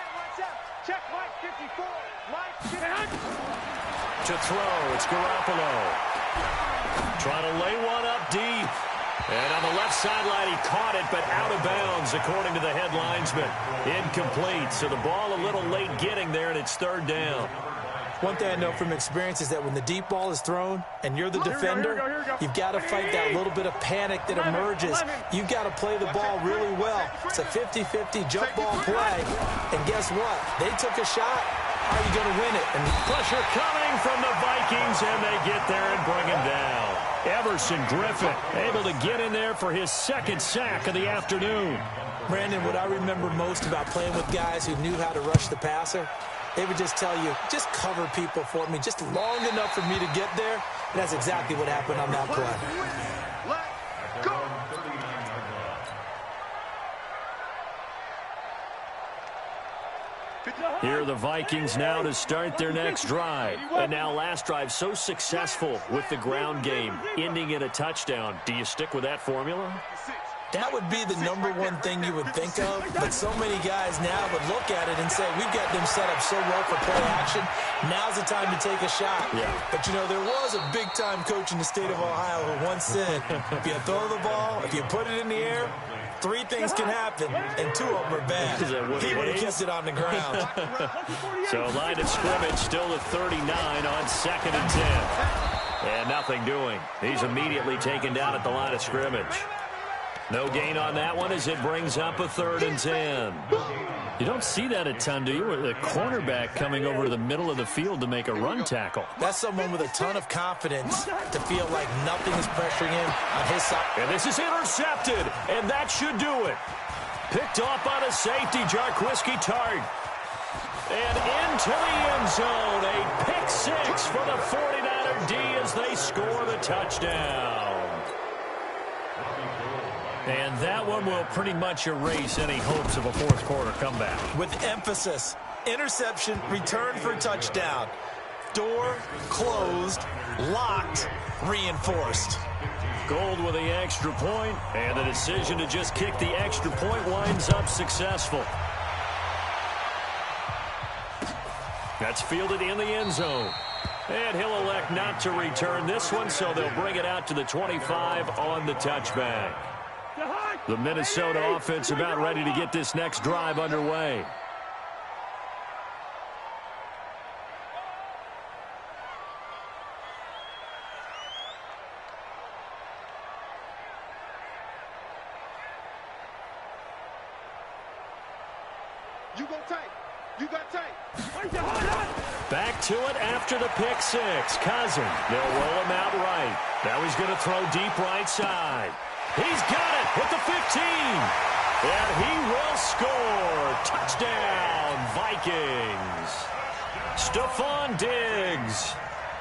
Check Mike 54. To throw, it's Garoppolo. Trying to lay one up deep. And on the left sideline, he caught it, but out of bounds, according to the head linesman. Incomplete, so the ball a little late getting there, and it's 3rd down. One thing I know from experience is that when the deep ball is thrown and you're the defender, you've got to fight that little bit of panic that emerges. You've got to play the ball really well. It's a 50-50 jump ball play. And guess what? They took a shot. How are you going to win it? And pressure coming from the Vikings, and they get there and bring him down. Everson Griffin able to get in there for his 2nd sack of the afternoon. Brandon, what I remember most about playing with guys who knew how to rush the passer, they would just tell you, just cover people for me, just long enough for me to get there. And that's exactly what happened on that play. Let's go. Here are the Vikings now to start their next drive. And now last drive so successful with the ground game, ending in a touchdown. Do you stick with that formula? That would be the #1 thing you would think of, but so many guys now would look at it and say, we've got them set up so well for play action, now's the time to take a shot. Yeah. But, you know, there was a big-time coach in the state of Ohio who once said, if you throw the ball, if you put it in the air, 3 things can happen, and 2 of them are bad. He would have kept it on the ground. So line of scrimmage still at 39 on 2nd and 10. And nothing doing. He's immediately taken down at the line of scrimmage. No gain on that one as it brings up a 3rd and 10. You don't see that a ton, do you? With a cornerback coming over to the middle of the field to make a run tackle. That's someone with a ton of confidence to feel like nothing is pressuring him on his side. And this is intercepted, and that should do it. Picked off by the safety, Jarquiski Tart. And into the end zone, a pick 6 for the 49er D as they score the touchdown. And that one will pretty much erase any hopes of a fourth quarter comeback. With emphasis, interception, return for touchdown. Door closed, locked, reinforced. Gold with the extra point, and the decision to just kick the extra point winds up successful. That's fielded in the end zone. And he'll elect not to return this one, so they'll bring it out to the 25 on the touchback. The Minnesota offense about ready to get this next drive underway. You go tight. You got tight. Back to it after the pick six. Cousin, they'll roll him out right. Now he's going to throw deep right side. He's got it at the 15. And he will score. Touchdown, Vikings. Stephon Diggs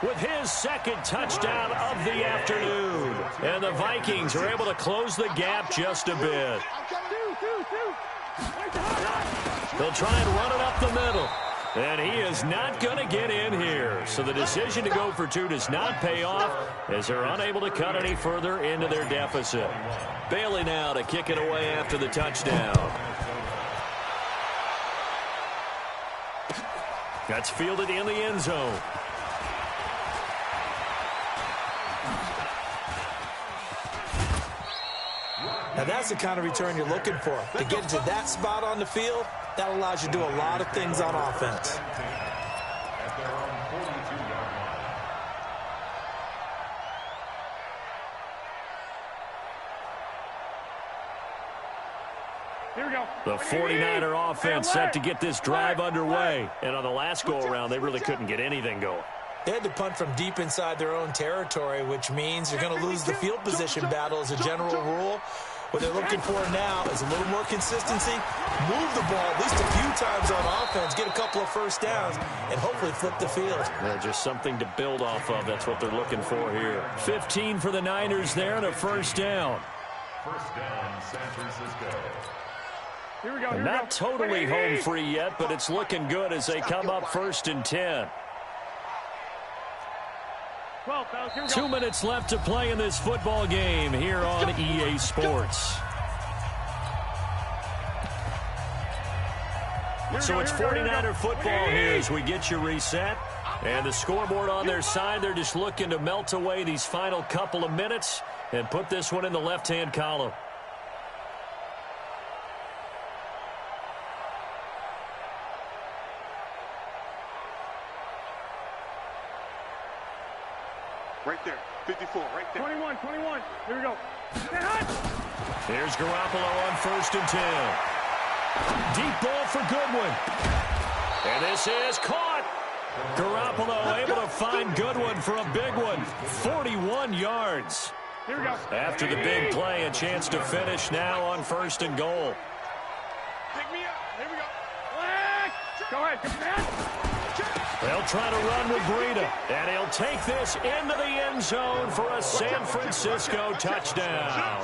with his second touchdown of the afternoon. And the Vikings are able to close the gap just a bit. They'll try and run it up the middle. And he is not going to get in here. So the decision to go for two does not pay off as they're unable to cut any further into their deficit. Bailey now to kick it away after the touchdown. That's fielded in the end zone. Now that's the kind of return you're looking for. To get to that spot on the field, that allows you to do a lot of things on offense. Here we go. The 49er offense set to get this drive underway. And on the last go-around, they really couldn't get anything going. They had to punt from deep inside their own territory, which means you're going to lose the field position battle as a general rule. What they're looking for now is a little more consistency, move the ball at least a few times on offense, get a couple of first downs, and hopefully flip the field. Yeah, just something to build off of. That's what they're looking for here. 15 for the Niners there and a first down. First down, San Francisco. Here we go. Not totally home free yet, but it's looking good as they come up 1st and 10. 12, fellas, here we go. 2 minutes left to play in this football game here on EA Sports. So it's 49er football here as we get you reset. And the scoreboard on their side, they're just looking to melt away these final couple of minutes and put this one in the left-hand column. Right there. 54, right there. 21. Here we go. Here's Garoppolo on 1st and 10. Deep ball for Goodwin. And this is caught. Garoppolo able to find Goodwin for a big one. 41 yards. Here we go. After the big play, a chance to finish now on 1st and goal. Pick me up. Here we go. Go ahead. They'll try to run with Breida, and he'll take this into the end zone for a San Francisco touchdown.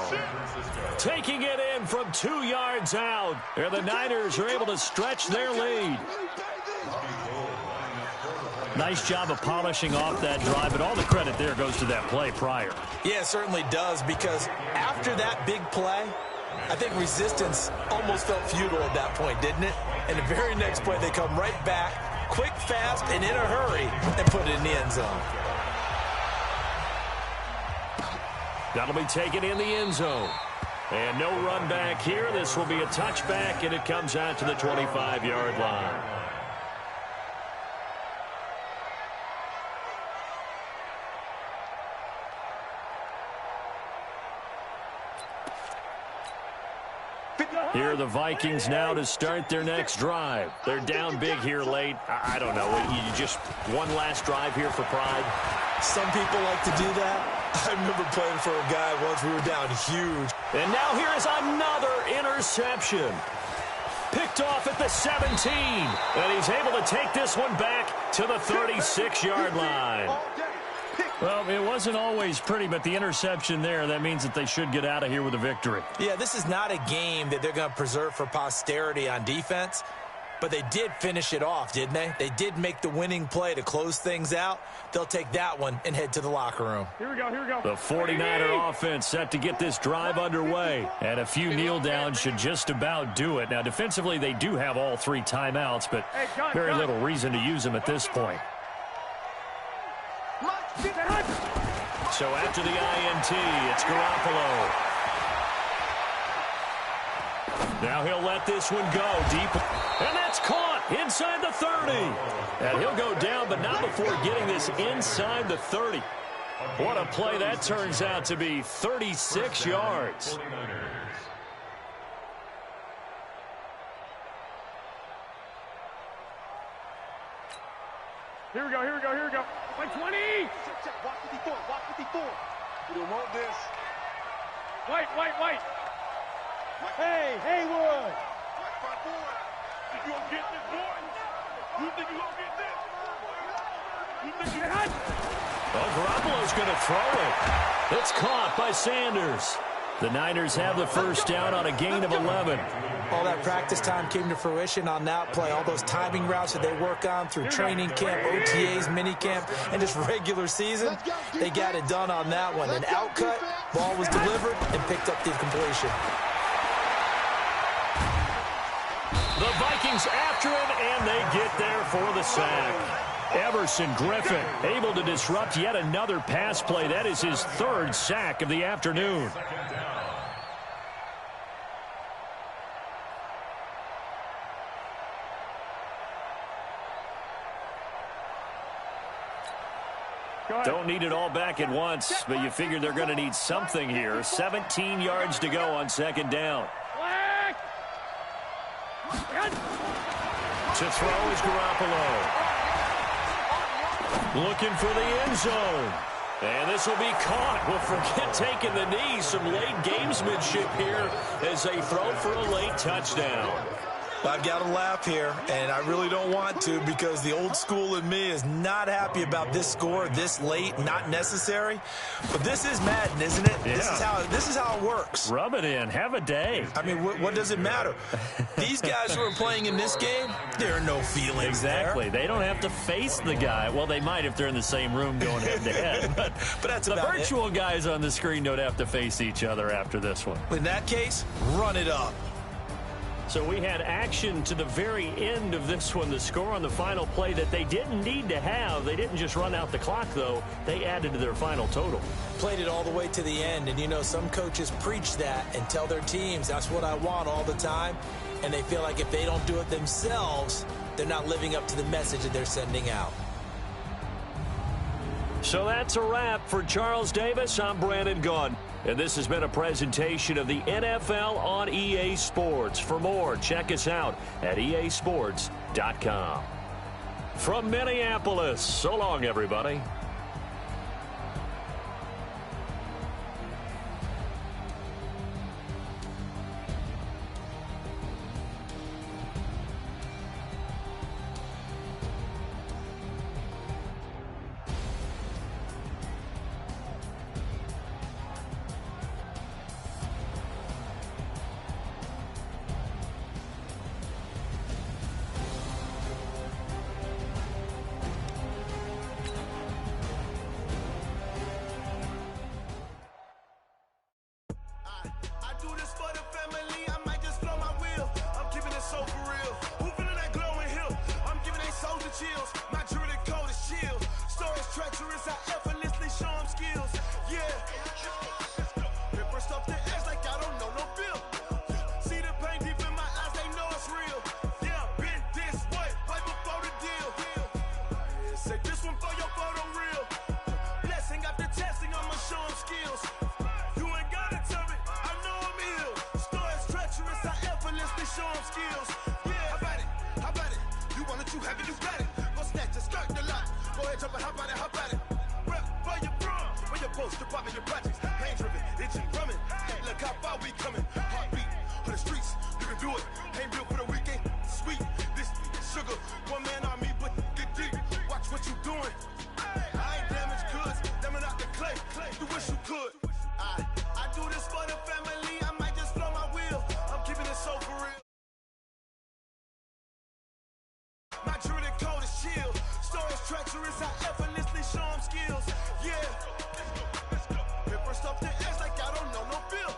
Taking it in from 2 yards out, and the Niners are able to stretch their lead. Nice job of polishing off that drive, but all the credit there goes to that play prior. Yeah, it certainly does, because after that big play, I think resistance almost felt futile at that point, didn't it? And the very next play, they come right back, quick, fast, and in a hurry, and put it in the end zone. That'll be taken in the end zone. And no run back here. This will be a touchback, and it comes out to the 25-yard line. Here are the Vikings now to start their next drive. They're down big here late. I don't know. You just one last drive here for pride? Some people like to do that. I remember playing for a guy once. We were down huge. And now here is another interception. Picked off at the 17. And he's able to take this one back to the 36-yard line. Well, it wasn't always pretty, but the interception there, that means that they should get out of here with a victory. Yeah, this is not a game that they're going to preserve for posterity on defense, but they did finish it off, didn't they? They did make the winning play to close things out. They'll take that one and head to the locker room. Here we go. The 49er offense set to get this drive underway, and a few kneel downs should just about do it. Now, defensively, they do have all 3 timeouts, but very little reason to use them at this point. So after the INT, it's Garoppolo. Now he'll let this one go deep. And that's caught inside the 30. And he'll go down, but not before getting this inside the 30. What a play that turns out to be. 36 yards. Here we go. By 20. Check. Walk 54. You don't want this. White. Hey, Haywood. White front forward. Think you gonna get this, boy? You think you gonna get this? You think you got it? Well, Garoppolo's going to throw it. It's caught by Sanders. The Niners have the first down on a gain of 11. All that practice time came to fruition on that play. All those timing routes that they work on through training camp, OTAs, minicamp, and just regular season, they got it done on that one. An outcut, ball was delivered, and picked up the completion. The Vikings after him, and they get there for the sack. Everson Griffin able to disrupt yet another pass play. That is his third sack of the afternoon. Don't need it all back at once, but you figure they're going to need something here. 17 yards to go on second down. To throw is Garoppolo. Looking for the end zone. And this will be caught. Well, forget taking the knee. Some late gamesmanship here as they throw for a late touchdown. I've got to laugh here, and I really don't want to because the old school in me is not happy about this score this late, not necessary. But this is Madden, isn't it? Yeah. This is how it works. Rub it in. Have a day. I mean, what does it matter? These guys who are playing in this game, there are no feelings Exactly. there. They don't have to face the guy. Well, they might if they're in the same room going head-to-head. But that's the virtual guys on the screen don't have to face each other after this one. In that case, run it up. So we had action to the very end of this one. The score on the final play that they didn't need to have. They didn't just run out the clock, though. They added to their final total. Played it all the way to the end. And, you know, some coaches preach that and tell their teams, that's what I want all the time. And they feel like if they don't do it themselves, they're not living up to the message that they're sending out. So that's a wrap for Charles Davis. I'm Brandon Gaudin. And this has been a presentation of the NFL on EA Sports. For more, check us out at easports.com. From Minneapolis, so long, everybody. Chills. My jewelry code is chill. Storage treacherous, I effortlessly show them skills. Yeah. Paper stuff the edge like I don't know no bill. See the pain deep in my eyes, they know it's real. Yeah, been this way, right before the deal. Say this one for your photo real. Blessing after testing, I'ma show them skills. You ain't gotta tell me, I know I'm ill. Storage treacherous, I effortlessly show them skills. Yeah, how about it? How about it? You want it, you have it, you got it. Go snatch it, skirt the lot. Go ahead, jump it, how about it, how about it? Rep for your bro, for your post, your poppin', your projects. Pain driven, itching, drumming. Look how far we coming. Heartbeat for the streets, you can do it. Ain't built for the weekend, sweet. This sugar, one man army, but get deep. Watch what you doing. I ain't damaged goods, damn it out the clay. You wish you could. I do this for the family, I might just blow my wheel. I'm keeping it so for real. My jewelry code is chill. Storage treacherous, I effortlessly show them skills. Yeah. Paper stuff the edge like I don't know no bill.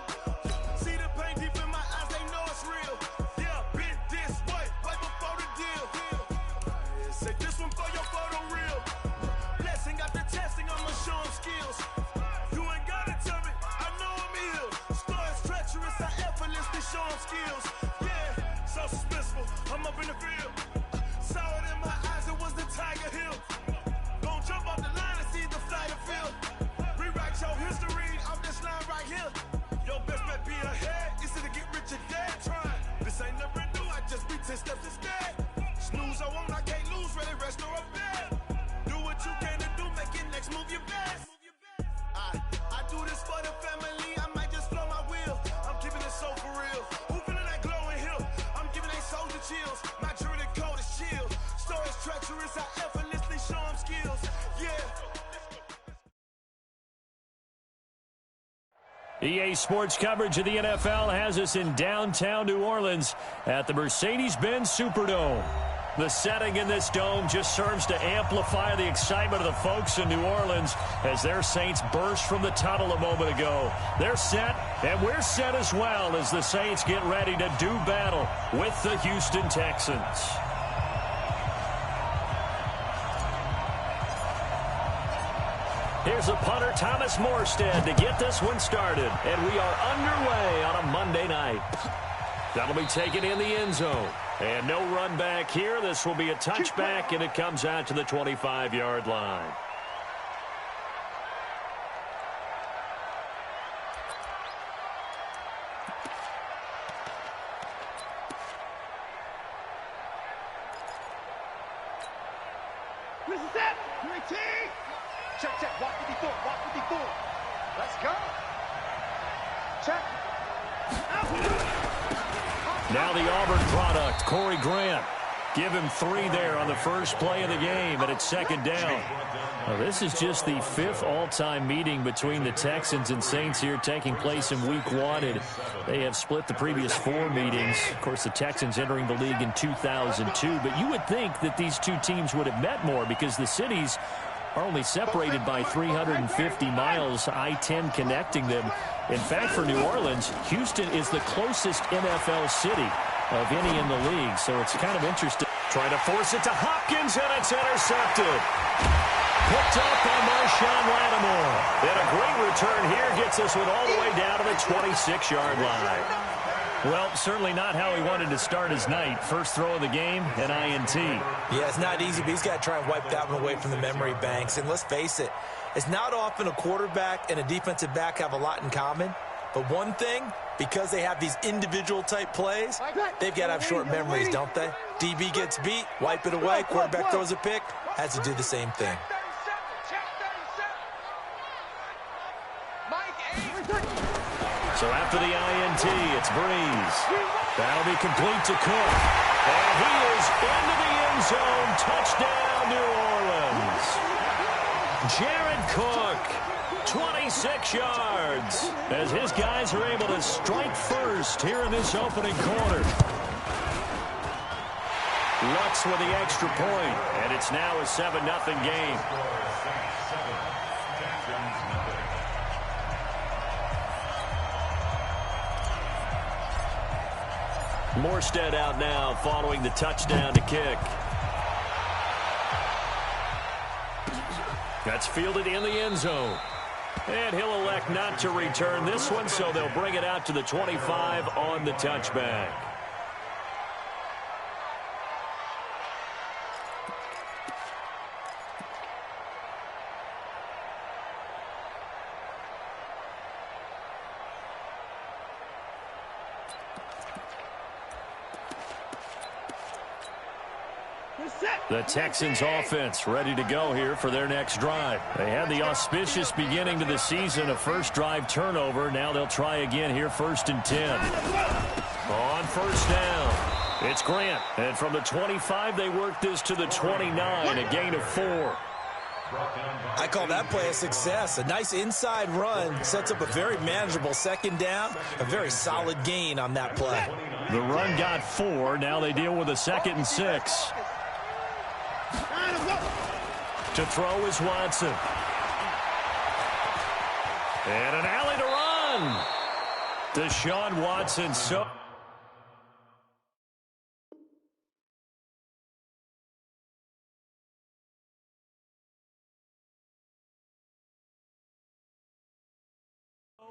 See the pain deep in my eyes, they know it's real. Yeah, been this way, right before the deal. Say this one for your photo real. Blessing after testing, I'ma show them skills. You ain't gotta tell me, I know I'm ill. Storage treacherous, I effortlessly show them skills. Yeah, so suspenseful, I'm up in the field. Saw it in my eyes, it was the Tiger Hill. Gon' jump off the line and see the flight of field. Rewrite your history off this line right here. Your best bet be ahead, it's to get rich or dead trying. This ain't never new, I just be 10 steps instead. Snooze, I won't, I can't lose, ready, rest or a bed. as I effortlessly show them skills. Yeah. EA Sports coverage of the NFL has us in downtown New Orleans at the Mercedes-Benz Superdome. The setting in this dome just serves to amplify the excitement of the folks in New Orleans as their Saints burst from the tunnel a moment ago. They're set, and we're set as well as the Saints get ready to do battle with the Houston Texans. Here's a punter, Thomas Morstead, to get this one started. And we are underway on a Monday night. That'll be taken in the end zone. And no run back here. This will be a touchback, and it comes out to the 25-yard line. This is it. 19. Check. Walk 54. Walk 54. Let's go. Check. Now the Auburn product, Corey Grant. Give him 3 there on the first play of the game, and it's second down. Well, this is just the 5th all-time meeting between the Texans and Saints here taking place in Week 1. And they have split the previous 4 meetings. Of course, the Texans entering the league in 2002. But you would think that these two teams would have met more because the cities are only separated by 350 miles, I-10 connecting them. In fact, for New Orleans, Houston is the closest NFL city of any in the league, so it's kind of interesting. Trying to force it to Hopkins, and it's intercepted. Picked up by Marshawn Lattimore. And a great return here gets this one all the way down to the 26-yard line. Well, certainly not how he wanted to start his night. First throw of the game, an INT. Yeah, it's not easy, but he's got to try and wipe that one away from the memory banks. And let's face it, it's not often a quarterback and a defensive back have a lot in common. But one thing, because they have these individual type plays, they've got to have short memories, don't they? DB gets beat, wipe it away, quarterback throws a pick, has to do the same thing. So after the INT, it's Breeze. That'll be complete to Cook. And he is into the end zone. Touchdown, New Orleans. Jared Cook, 26 yards, as his guys are able to strike first here in this opening quarter. Lux with the extra point, and it's now a 7-0 game. Morstead out now following the touchdown to kick. That's fielded in the end zone. And he'll elect not to return this one, so they'll bring it out to the 25 on the touchback. The Texans offense ready to go here for their next drive. They had the auspicious beginning to the season, a first drive turnover. Now they'll try again here, 1st and 10. On first down, it's Grant. And from the 25, they work this to the 29, a gain of 4. I call that play a success. A nice inside run sets up a very manageable second down, a very solid gain on that play. The run got 4. Now they deal with a 2nd and 6. To throw is Watson. And an alley to run. Deshaun Watson.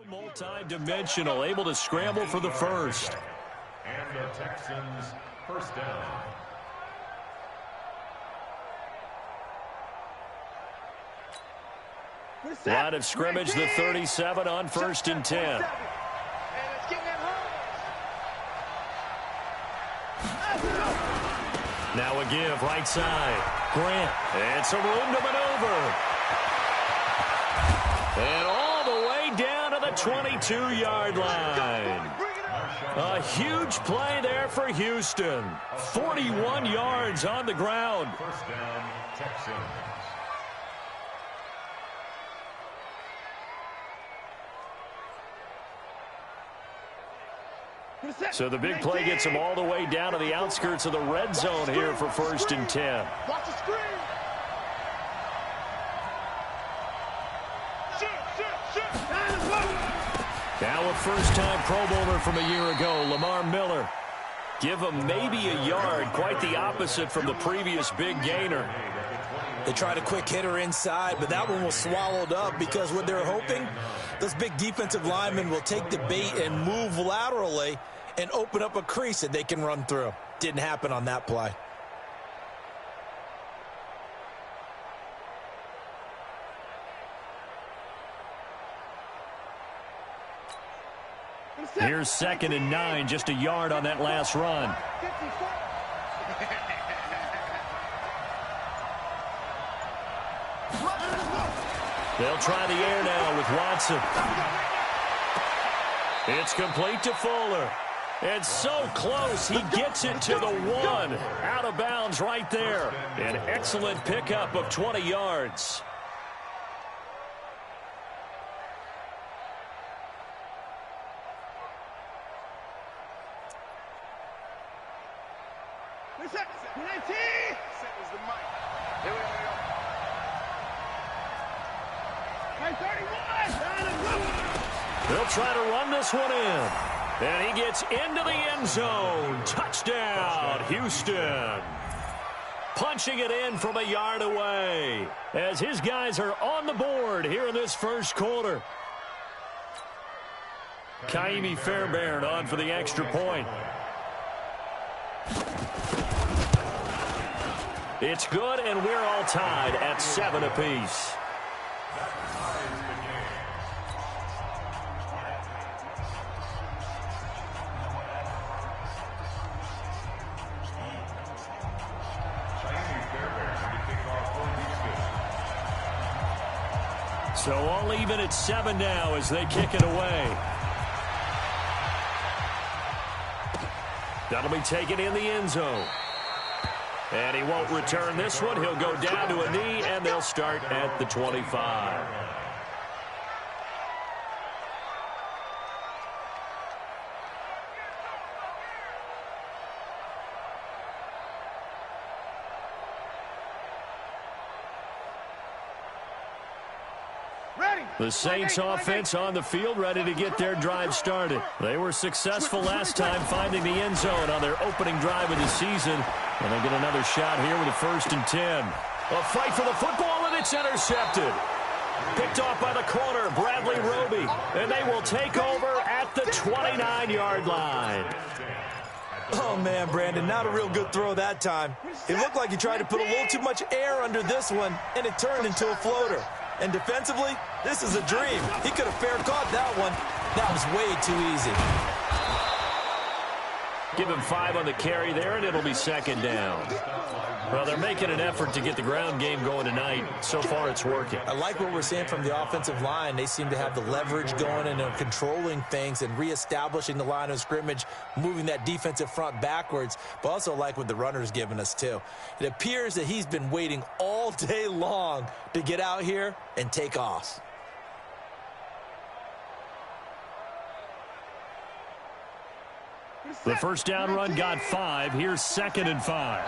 Multi-dimensional, able to scramble for the first. And the Texans first down. Line of scrimmage, the 37 on 1st and 10. Now a give, right side. Grant, and some room to maneuver. And all the way down to the 22-yard line. A huge play there for Houston. 41 yards on the ground. First down, Texans. So the big play gets him all the way down to the outskirts of the red zone here for 1st and 10. Watch the screen. Now a first-time Pro Bowler from a year ago, Lamar Miller. Give him maybe a yard, quite the opposite from the previous big gainer. They tried a quick hitter inside, but that one was swallowed up because what they're hoping, those big defensive linemen will take the bait and move laterally and open up a crease that they can run through. Didn't happen on that play. Here's 2nd and 9, just a yard on that last run. They'll try the air now with Watson. It's complete to Fuller. It's so close, he gets it to the 1. Out of bounds right there. An excellent pickup of 20 yards. They'll try to run this one in. And he gets into the end zone. Touchdown, Houston. Punching it in from a yard away as his guys are on the board here in this first quarter. Kaimi Fairbairn on for the extra point. It's good, and we're all tied at 7 apiece. So all even at 7 now as they kick it away. That'll be taken in the end zone. And he won't return this one. He'll go down to a knee, and they'll start at the 25. The Saints offense on the field, ready to get their drive started. They were successful last time finding the end zone on their opening drive of the season. And they get another shot here with a 1st and 10. A fight for the football, and it's intercepted. Picked off by the corner, Bradley Roby. And they will take over at the 29-yard line. Oh, man, Brandon, not a real good throw that time. It looked like he tried to put a little too much air under this one, and it turned into a floater. And defensively, this is a dream. He could have fair caught that one. That was way too easy. Give him 5 on the carry there, and it'll be 2nd down. Well, they're making an effort to get the ground game going tonight. So far, it's working. I like what we're seeing from the offensive line. They seem to have the leverage going and controlling things and reestablishing the line of scrimmage, moving that defensive front backwards, but also like what the runner's giving us, too. It appears that he's been waiting all day long to get out here and take off. The first down run got 5. Here's 2nd and 5.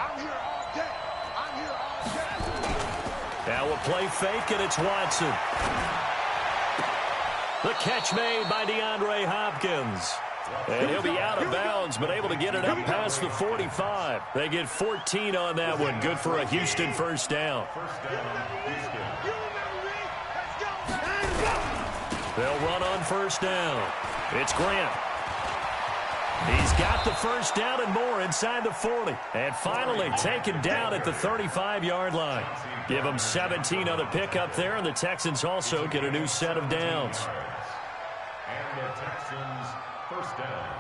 Now a play fake, and it's Watson. The catch made by DeAndre Hopkins. And he'll be out of bounds, but able to get it up past the 45. They get 14 on that one. Good for a Houston first down. They'll run on first down. It's Grant. He's got the first down and more inside the 40. And finally taken down at the 35-yard line. Give them 17 on the pickup there, and the Texans also get a new set of downs. And the Texans first down.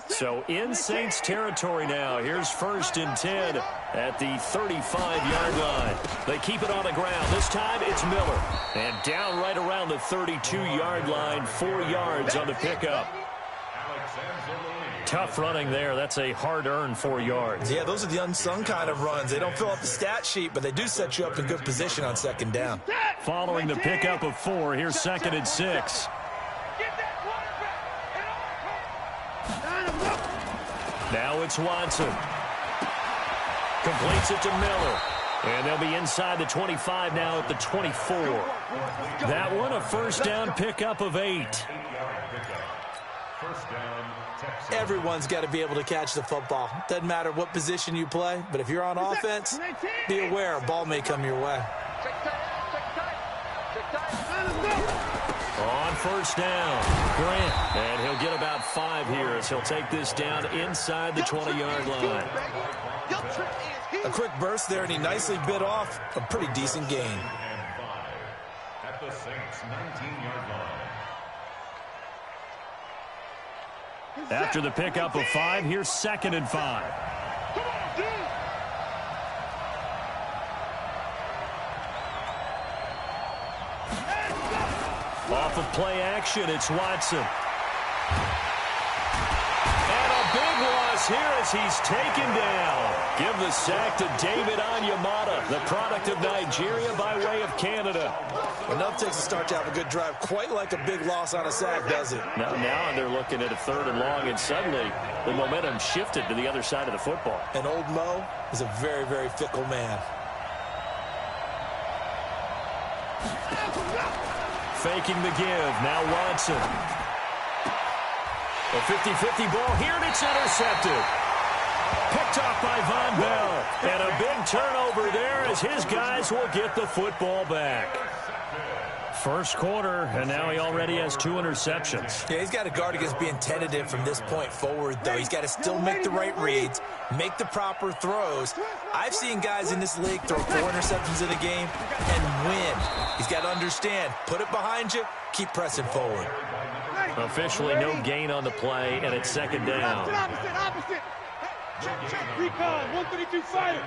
So in Saints territory now. Here's 1st and 10 at the 35-yard line. They keep it on the ground. This time it's Miller. And down right around the 32-yard line, 4 yards on the pickup. Tough running there. That's a hard-earned 4 yards. Yeah, those are the unsung kind of runs. They don't fill up the stat sheet, but they do set you up in good position on 2nd down. Following the pickup of 4, here's 2nd and 6. Now it's Watson. Completes it to Miller. And they'll be inside the 25 now at the 24. That one a 1st down pickup of 8. Everyone's got to be able to catch the football. Doesn't matter what position you play, but if you're on offense, be aware a ball may come your way. On 1st down, Grant. And he'll get about 5 here as he'll take this down inside the 20-yard line. A quick burst there, and he nicely bit off a pretty decent gain. At the Saints' 19-yard line. After the pickup of 5, here's 2nd and 5. Off of play action, it's Watson. And a big loss here as he's taken down. Give the sack to David Onyemata, the product of Nigeria by way of Canada. Enough takes a start to have a good drive, quite like a big loss on a sack, does it? Now they're looking at a 3rd and long, and suddenly the momentum shifted to the other side of the football. And old Mo is a very, very fickle man. Faking the give. Now Watson. A 50-50 ball here, and it's intercepted. Picked off by Von Bell. And a big turnover there as his guys will get the football back. 1st quarter, and now he already has 2 interceptions. Yeah, he's got to guard against being tentative from this point forward, though. He's got to still make the right reads, make the proper throws. I've seen guys in this league throw 4 interceptions in a game and win. He's got to understand, put it behind you, keep pressing forward. Officially no gain on the play, and it's 2nd down. Opposite. Recon, 132 fighter.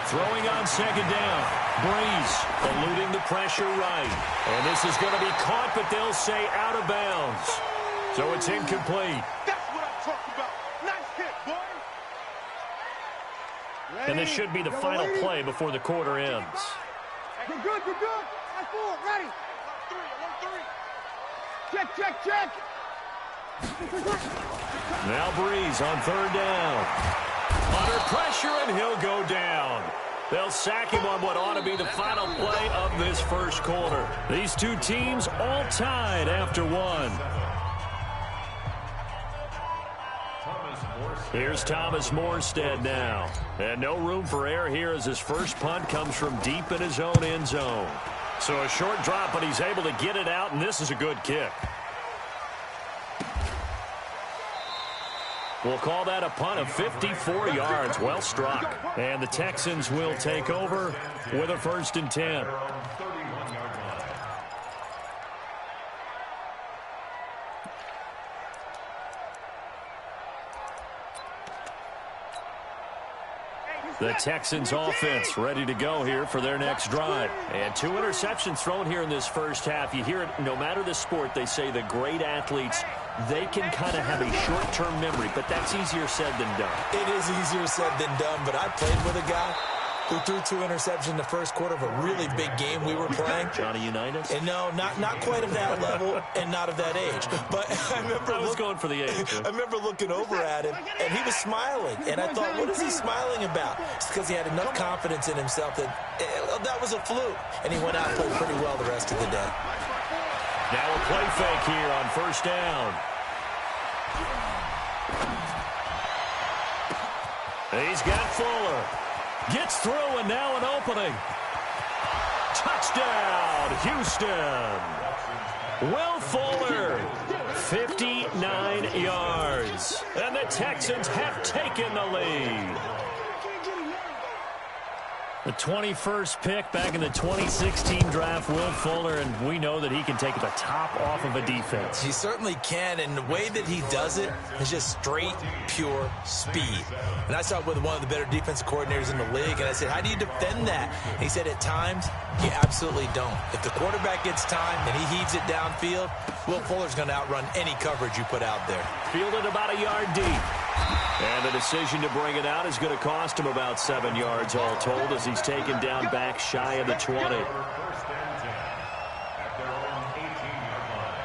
Throwing on 2nd down. Breeze eluding the pressure right. And this is going to be caught, but they'll say out of bounds. So it's incomplete. That's what I'm talking about. Nice hit, boy. And this should be the final play before the quarter ends. Good. That's 4. Ready. 3. Check. Now Breeze on 3rd down. Under pressure, and he'll go down. They'll sack him on what ought to be the final play of this 1st quarter. These 2 teams all tied after 1. Here's Thomas Morstead now. And no room for error here as his first punt comes from deep in his own end zone. So a short drop, but he's able to get it out, and this is a good kick. We'll call that a punt of 54 yards. Well struck. And the Texans will take over with a 1st and 10. The Texans offense ready to go here for their next drive. And 2 interceptions thrown here in this first half. You hear it, no matter the sport, they say the great athletes, they can kind of have a short-term memory, but that's easier said than done. It is easier said than done, but I played with a guy who threw 2 interceptions in the 1st quarter of a really big game we were playing. Johnny Unitas? And no, not quite of that level and not of that age. But I was going for the age. I remember looking over at him, and he was smiling. And I thought, what is he smiling about? It's because he had enough confidence in himself that that was a fluke. And he went out and played pretty well the rest of the day. Now a play fake here on 1st down. He's got Fuller. Gets through, and now an opening. Touchdown, Houston. Will Fuller, 59 yards. And the Texans have taken the lead. The 21st pick back in the 2016 draft, Will Fuller, and we know that he can take the top off of a defense. He certainly can, and the way that he does it is just straight, pure speed. And I saw it with one of the better defensive coordinators in the league, and I said, how do you defend that? And he said, at times, you absolutely don't. If the quarterback gets time and he heaves it downfield, Will Fuller's going to outrun any coverage you put out there. Fielded about a yard deep. And the decision to bring it out is going to cost him about 7 yards all told as he's taken down back shy of the 20. First and 10 at their own 18-yard line.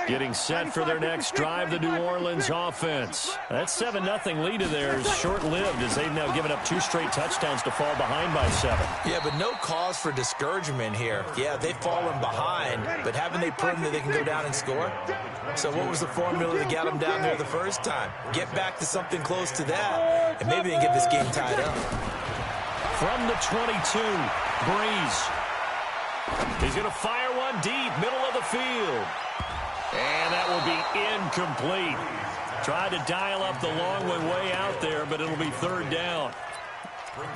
Getting set for their next drive, the New Orleans offense. That 7-0 lead of theirs short-lived as they've now given up 2 straight touchdowns to fall behind by 7. Yeah, but no cause for discouragement here. Yeah, they've fallen behind, but haven't they proven that they can go down and score? So what was the formula that got them down there the first time? Get back to something close to that, and maybe they can get this game tied up. From the 22, Breeze. He's going to fire one deep, middle of the field. And that will be incomplete. Tried to dial up the long way out there, but it'll be 3rd down.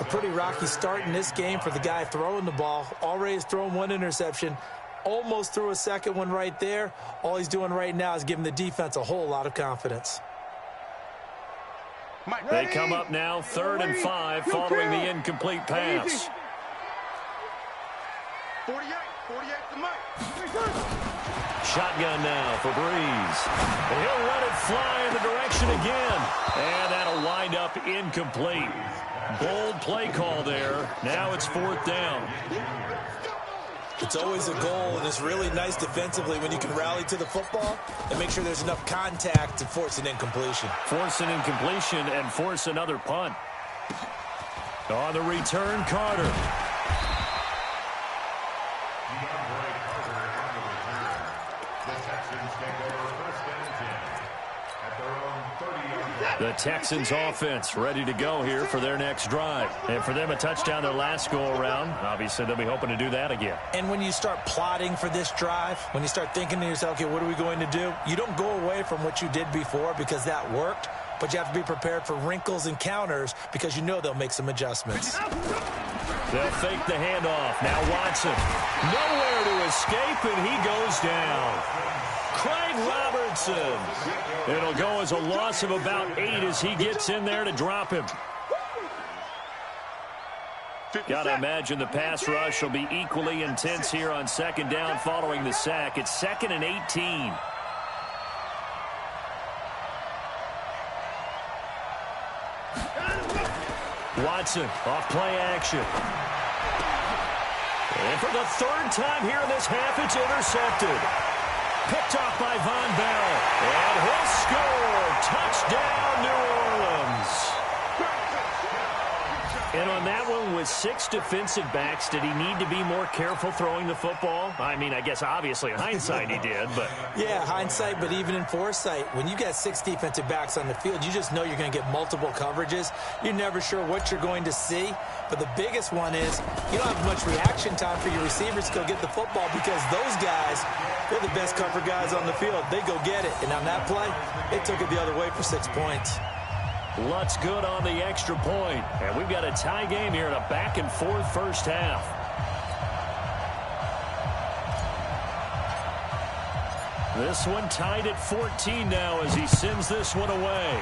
A pretty rocky start in this game for the guy throwing the ball. Already has thrown 1 interception. Almost threw a second one right there. All he's doing right now is giving the defense a whole lot of confidence. They come up now 3rd and 5 following the incomplete pass. 48 to Mike. Shotgun now for Breeze. And he'll let it fly in the direction again. And that'll wind up incomplete. Bold play call there. Now it's 4th down. It's always a goal, and it's really nice defensively when you can rally to the football and make sure there's enough contact to force an incompletion. Force an incompletion and force another punt. On the return, Carter. The Texans offense ready to go here for their next drive. And for them, a touchdown their last go-around. Obviously, they'll be hoping to do that again. And when you start plotting for this drive, when you start thinking to yourself, okay, what are we going to do? You don't go away from what you did before because that worked, but you have to be prepared for wrinkles and counters because you know they'll make some adjustments. They'll fake the handoff. Now Watson. Nowhere to escape, and he goes down. Craig Robertson. It'll go as a loss of about 8 as he gets in there to drop him. Got to imagine the pass rush will be equally intense here on 2nd down following the sack. It's 2nd and 18. Watson off play action. And for the 3rd time here in this half, it's intercepted. Picked off by Von Bell. And he'll score. Touchdown, New Orleans. And on that one, with 6 defensive backs, did he need to be more careful throwing the football? I mean, I guess obviously in hindsight he did, but... Yeah, hindsight, but even in foresight, when you got 6 defensive backs on the field, you just know you're going to get multiple coverages. You're never sure what you're going to see. But the biggest one is you don't have much reaction time for your receivers to go get the football because those guys, they're the best cover guys on the field. They go get it. And on that play, they took it the other way for 6 points. Lutz good on the extra point. And we've got a tie game here in a back-and-forth first half. This one tied at 14 now as he sends this one away.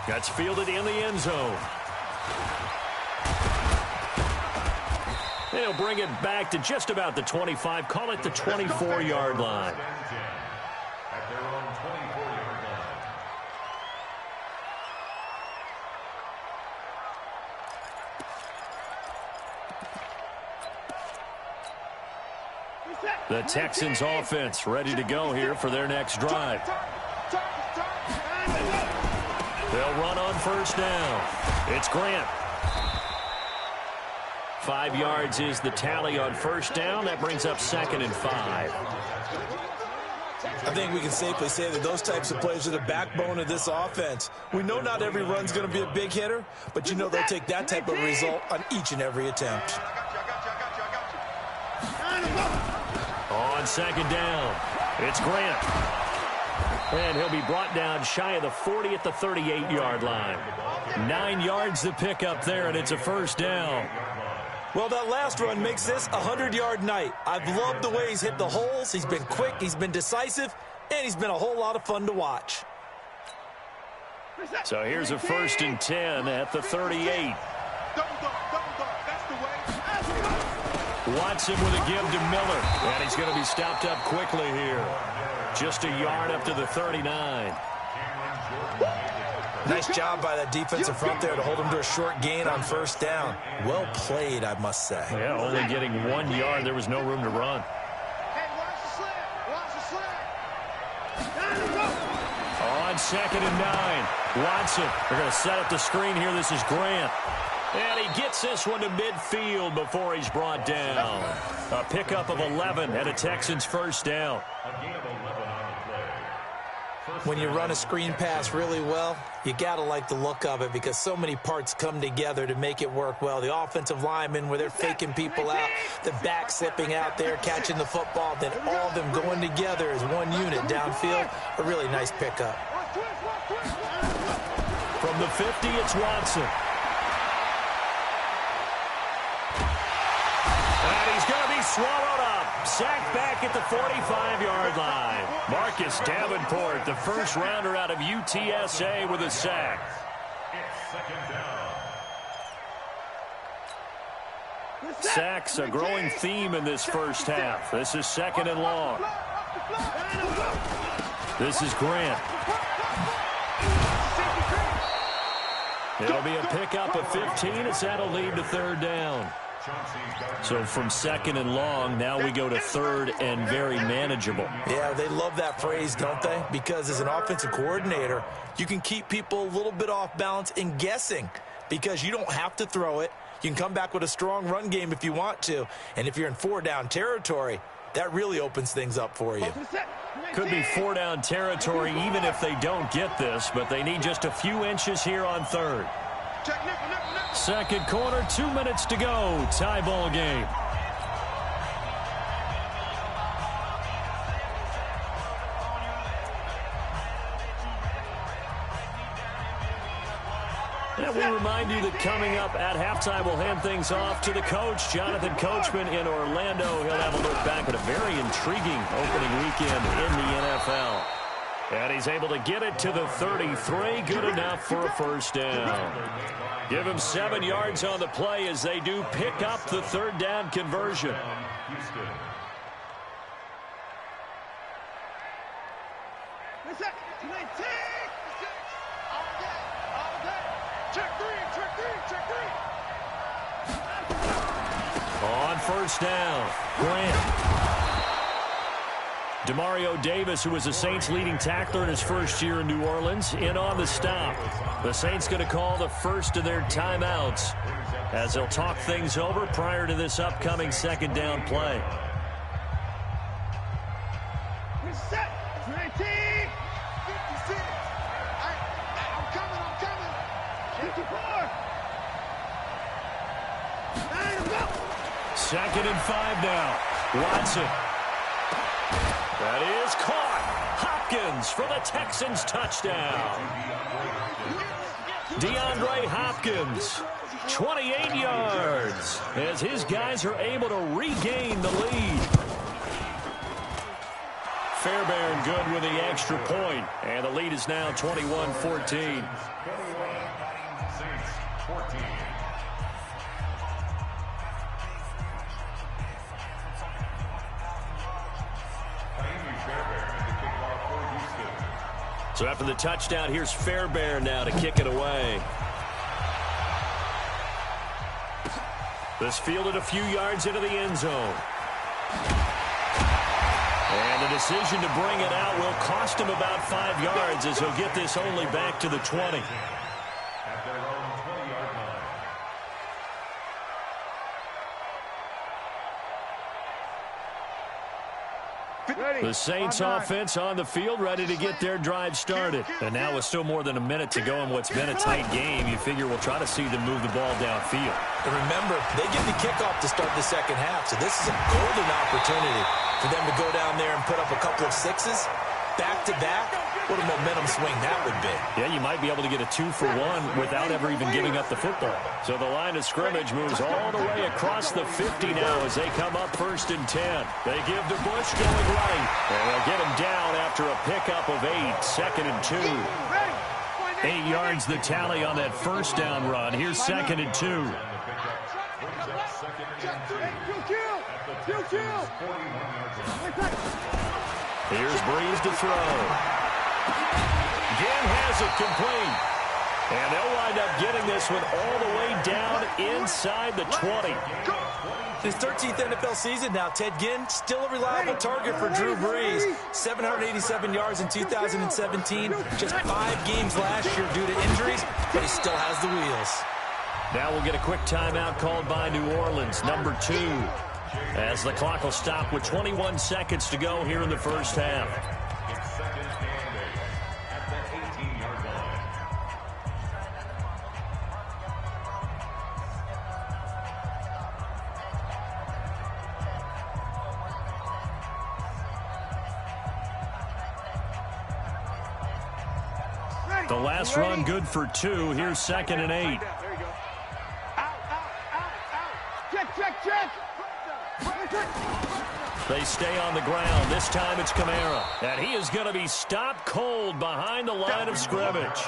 That's fielded in the end zone. They'll bring it back to just about the 25. Call it the 24-yard line. At their own 24-yard line. The Texans offense ready to go here for their next drive. They'll run on 1st down. It's Grant. 5 yards is the tally on 1st down. That brings up 2nd and 5. I think we can safely say that those types of plays are the backbone of this offense. We know not every run's going to be a big hitter, but you know they'll take that type of result on each and every attempt. I got you. 2nd down. It's Grant. And he'll be brought down shy of the 40 at the 38-yard line. 9 yards to pick up there, and it's a first down. Well, that last run makes this a 100-yard night. I've loved the way he's hit the holes. He's been quick, he's been decisive, and he's been a whole lot of fun to watch. So here's a 1st and 10 at the 38. Watson with a give to Miller. And he's going to be stopped up quickly here. Just a yard up to the 39. Nice job by that defensive front there to hold him to a short gain on first down. Well played, I must say. Yeah, only getting 1 yard. There was no room to run. Hey, watch the slant. Watch the slant. On 2nd and 9. Watson. They're going to set up the screen here. This is Grant. And he gets this one to midfield before he's brought down. A pickup of 11 and a Texans first down. When you run a screen pass really well, you got to like the look of it because so many parts come together to make it work well. The offensive linemen where they're faking people out, the back slipping out there, catching the football, then all of them going together as one unit downfield. A really nice pickup. From the 50, it's Watson. And he's going to be swallowed up. Sacked back at the 45-yard line. Marcus Davenport, the first rounder out of UTSA with a sack. Sacks a growing theme in this first half. This is 2nd and long. This is Grant. It'll be a pickup of 15 as that'll lead to 3rd down. So from 2nd and long, now we go to 3rd and very manageable. Yeah, they love that phrase, don't they? Because as an offensive coordinator, you can keep people a little bit off balance and guessing because you don't have to throw it. You can come back with a strong run game if you want to. And if you're in 4-down territory, that really opens things up for you. Could be 4-down territory even if they don't get this, but they need just a few inches here on 3rd. Second quarter, 2 minutes to go. Tie ball game. And we remind you that coming up at halftime, we'll hand things off to the coach, Jonathan Coachman in Orlando. He'll have a look back at a very intriguing opening weekend in the NFL. And he's able to get it to the 33. Good enough for a first down. Give him 7 yards on the play as they do pick up the 3rd down conversion. On first down, Grant. Demario Davis, who was a Saints leading tackler in his first year in New Orleans, in on the stop. The Saints going to call the first of their timeouts as they'll talk things over prior to this upcoming 2nd down play. Set. 19. 56. I'm coming. 54. 2nd and 5 now. Watson. That is caught. Hopkins for the Texans touchdown. DeAndre Hopkins, 28 yards, as his guys are able to regain the lead. Fairbairn good with the extra point, and the lead is now 21-14. So after the touchdown, here's Fairbairn now to kick it away. This fielded a few yards into the end zone. And the decision to bring it out will cost him about 5 yards as he'll get this only back to the 20. At their own 20-yard line. The Saints offense on the field, ready to get their drive started. And now with still more than a minute to go in what's been a tight game, you figure we'll try to see them move the ball downfield. And remember, they get the kickoff to start the second half, so this is a golden opportunity for them to go down there and put up a couple of sixes back-to-back. What a momentum swing that would be. Yeah, you might be able to get a 2-for-1 without ever even giving up the football. So the line of scrimmage moves all the way across the 50 now as they come up 1st and 10. They give to Bush going right, and they'll get him down after a pickup of 8, 2nd and 2. 8 yards the tally on that first down run. Here's 2nd and 2. Here's Breeze to throw. Again has it complete. And they'll wind up getting this one all the way down inside the 20. His 13th NFL season now, Ted Ginn, still a reliable target for Drew Brees. 787 yards in 2017, just 5 games last year due to injuries, but he still has the wheels. Now we'll get a quick timeout called by New Orleans, number 2, as the clock will stop with 21 seconds to go here in the first half. The last run good for 2. Here's 2nd and 8. There you go. Out. Check. They stay on the ground. This time it's Kamara. And he is going to be stopped cold behind the line of scrimmage.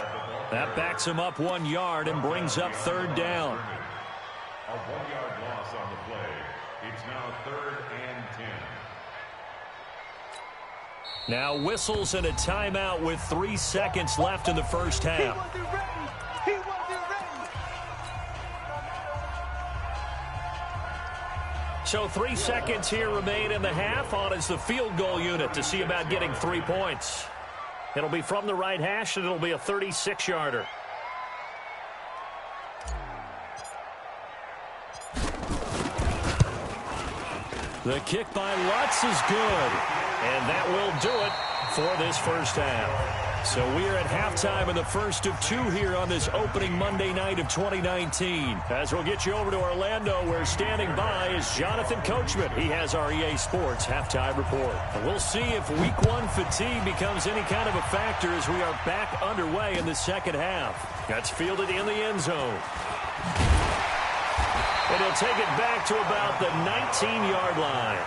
That backs him up 1 yard and brings up 3rd down. A 1-yard loss on the play. It's now 3rd and 10. Now whistles and a timeout with 3 seconds left in the first half. He wasn't ready. So 3 seconds here remain in the half. On is the field goal unit to see about getting 3 points. It'll be from the right hash, and it'll be a 36-yarder. The kick by Lutz is good. And that will do it for this first half. So we are at halftime in the first of 2 here on this opening Monday night of 2019. As we'll get you over to Orlando, where standing by is Jonathan Coachman. He has our EA Sports halftime report. And we'll see if week 1 fatigue becomes any kind of a factor as we are back underway in the second half. That's fielded in the end zone. And he'll take it back to about the 19-yard line.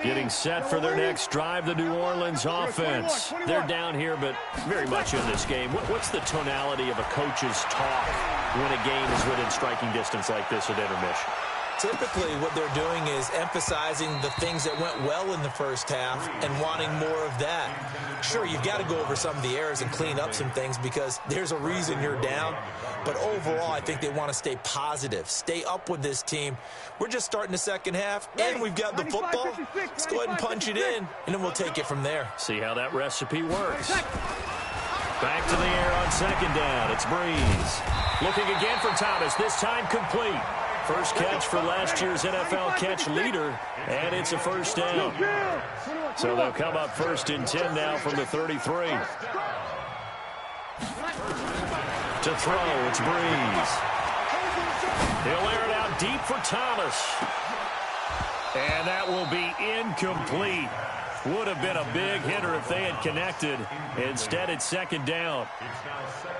Getting set for their next drive, the New Orleans offense. They're down here, but very much in this game. What's the tonality of a coach's talk when a game is within striking distance like this at intermission? Typically, what they're doing is emphasizing the things that went well in the first half and wanting more of that. Sure, you've got to go over some of the errors and clean up some things because there's a reason you're down. But overall, I think they want to stay positive, stay up with this team. We're just starting the second half, and we've got the football. Let's go ahead and punch it in, and then we'll take it from there. See how that recipe works. Back to the air on second down. It's Breeze. Looking again for Thomas, this time complete. First catch for last year's NFL catch leader, and it's a first down. So they'll come up 1st and 10 now from the 33. To throw, it's Breeze. He'll air it out deep for Thomas. And that will be incomplete. Would have been a big hitter if they had connected. Instead, it's 2nd down.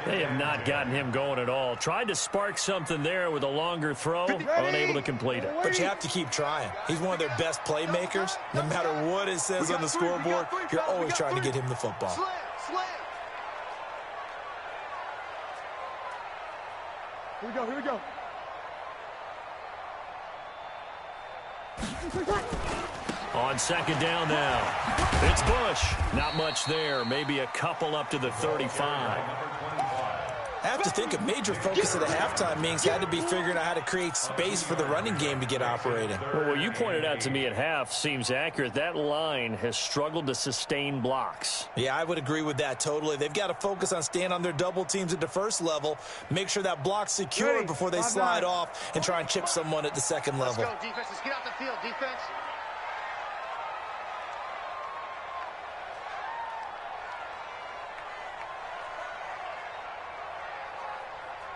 They have not gotten him going at all. Tried to spark something there with a longer throw, unable to complete it. But you have to keep trying. He's one of their best playmakers. No matter what it says on the scoreboard, you're always trying to get him the football. Here we go. On 2nd down now. It's Bush. Not much there. Maybe a couple up to the 35. I have to think a major focus at the halftime meetings had to be figuring out how to create space for the running game to get operating. Well, what you pointed out to me at half seems accurate. That line has struggled to sustain blocks. Yeah, I would agree with that totally. They've got to focus on staying on their double teams at the first level, make sure that block's secure before they slide off and try and chip someone at the second level. Let's go, defense. Let's get out the field, defense.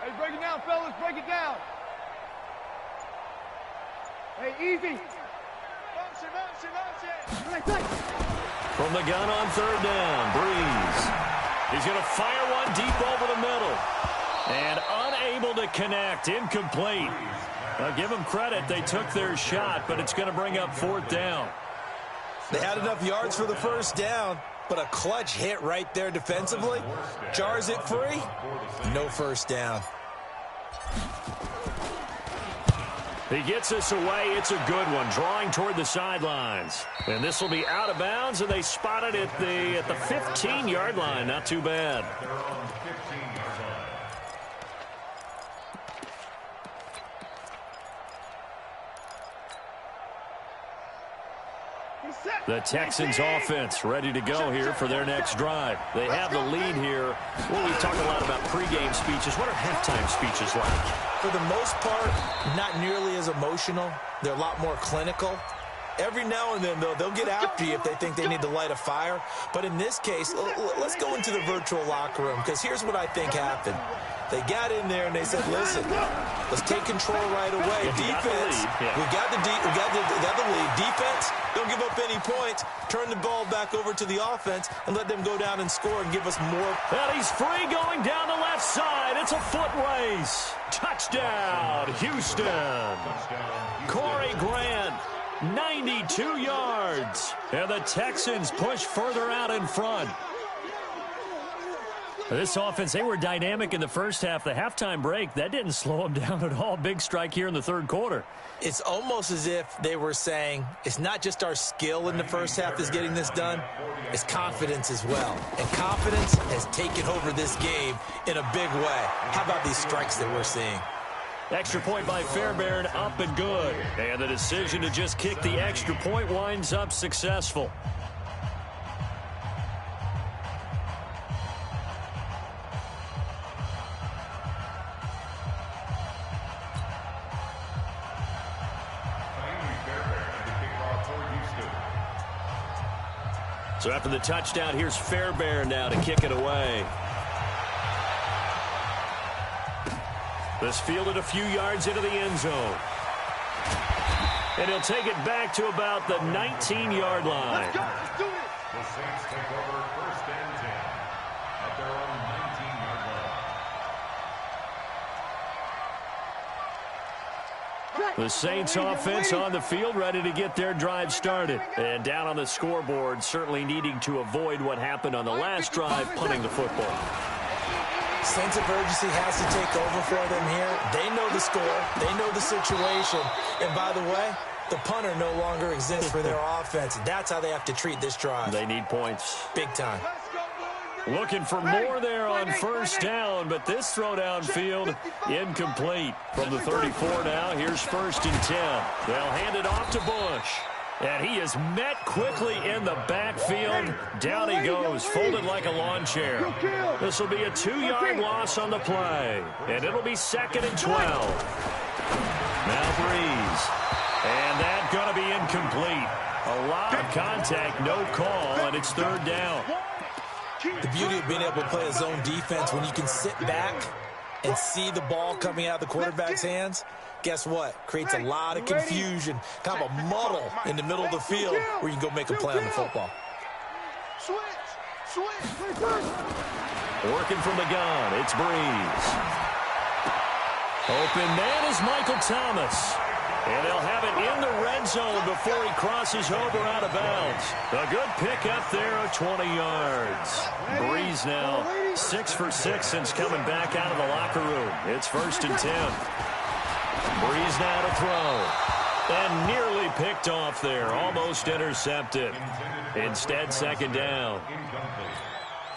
Hey, break it down, fellas. Break it down. Hey, easy. From the gun on third down, Breeze. He's going to fire one deep over the middle. And unable to connect, incomplete. I'll give them credit. They took their shot, but it's going to bring up fourth down. They had enough yards for the first down, but a clutch hit right there defensively. Jars it free. No first down. He gets us away. It's a good one, drawing toward the sidelines. And this will be out of bounds, and they spot it at the 15-yard line. Not too bad. The Texans offense ready to go here for their next drive. They have the lead here. Well, we've talked a lot about pregame speeches. What are halftime speeches like? For the most part, not nearly as emotional. They're a lot more clinical. Every now and then, though, they'll get after you if they think they need to light a fire. But in this case, let's go into the virtual locker room, because here's what I think happened. They got in there and they said, listen, let's take control right away. Defense, we got the lead. Defense, don't give up any points. Turn the ball back over to the offense and let them go down and score and give us more. And he's free going down the left side. It's a foot race. Touchdown, Houston. Corey Grant, 92 yards. And the Texans push further out in front. This offense, they were dynamic in the first half. The halftime break, that didn't slow them down at all. Big strike here in the third quarter. It's almost as if they were saying, it's not just our skill in the first half that's getting this done, it's confidence as well. And confidence has taken over this game in a big way. How about these strikes that we're seeing? Extra point by Fairbairn, up and good. And the decision to just kick the extra point winds up successful. So after the touchdown, here's Fairbairn now to kick it away. This fielded a few yards into the end zone. And he'll take it back to about the 19-yard line. The Saints take over first and 10 at their own 19-yard line. The Saints offense on the field, ready to get their drive started. And down on the scoreboard, certainly needing to avoid what happened on the last drive, punting the football. Sense of urgency has to take over for them here. They know the score. They know the situation. And by the way, the punter no longer exists for their offense. That's how they have to treat this drive. They need points. Big time. Looking for more there on first down, but this throw downfield incomplete. From the 34 now, here's first and 10. They'll hand it off to Bush. And he is met quickly in the backfield. Down he goes, folded like a lawn chair. This will be a 2-yard loss on the play. And it'll be 2nd and 12. Now Breeze. And that's going to be incomplete. A lot of contact, no call, and it's 3rd down. The beauty of being able to play a zone defense when you can sit back and see the ball coming out of the quarterback's hands, guess what? Creates a lot of confusion, kind of a muddle in the middle of the field where you can go make a play on the football. Working from the gun, it's Breeze. Open man is Michael Thomas. And they'll have it in the red zone before he crosses over out of bounds. A good pick up there of 20 yards. Breeze now 6 for 6 since coming back out of the locker room. It's 1st and 10. Breeze now to throw. And nearly picked off there. Almost intercepted. Instead, 2nd down.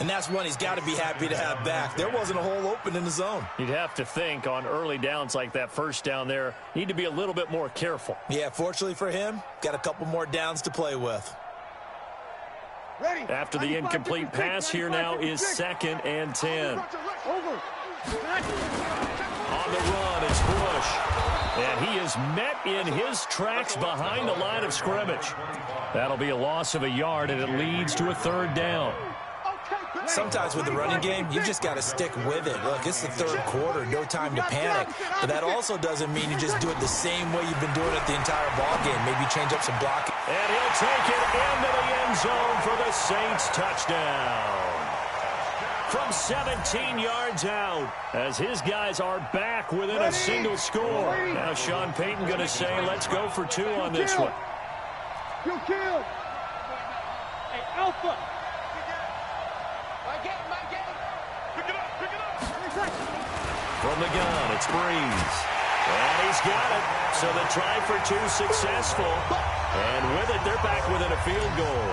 And that's one he's got to be happy to have back. There wasn't a hole open in the zone. You'd have to think on early downs like that first down there, need to be a little bit more careful. Yeah, fortunately for him, got a couple more downs to play with. After the incomplete pass, here now is 2nd and 10. On the run, it's Bush. And he is met in his tracks behind the line of scrimmage. That'll be a loss of a yard, and it leads to a 3rd down. Sometimes with the running game, you just got to stick with it. Look, it's the 3rd quarter, no time to panic. But that also doesn't mean you just do it the same way you've been doing it the entire ball game. Maybe change up some blocking. And he'll take it into the end zone for the Saints touchdown. From 17 yards out, as his guys are back within a single score. Now Sean Payton going to say, let's go for 2 on this one. Kill. Hey, Alpha. From the gun, it's Breeze. And he's got it. So the try for 2 successful. And with it, they're back within a field goal.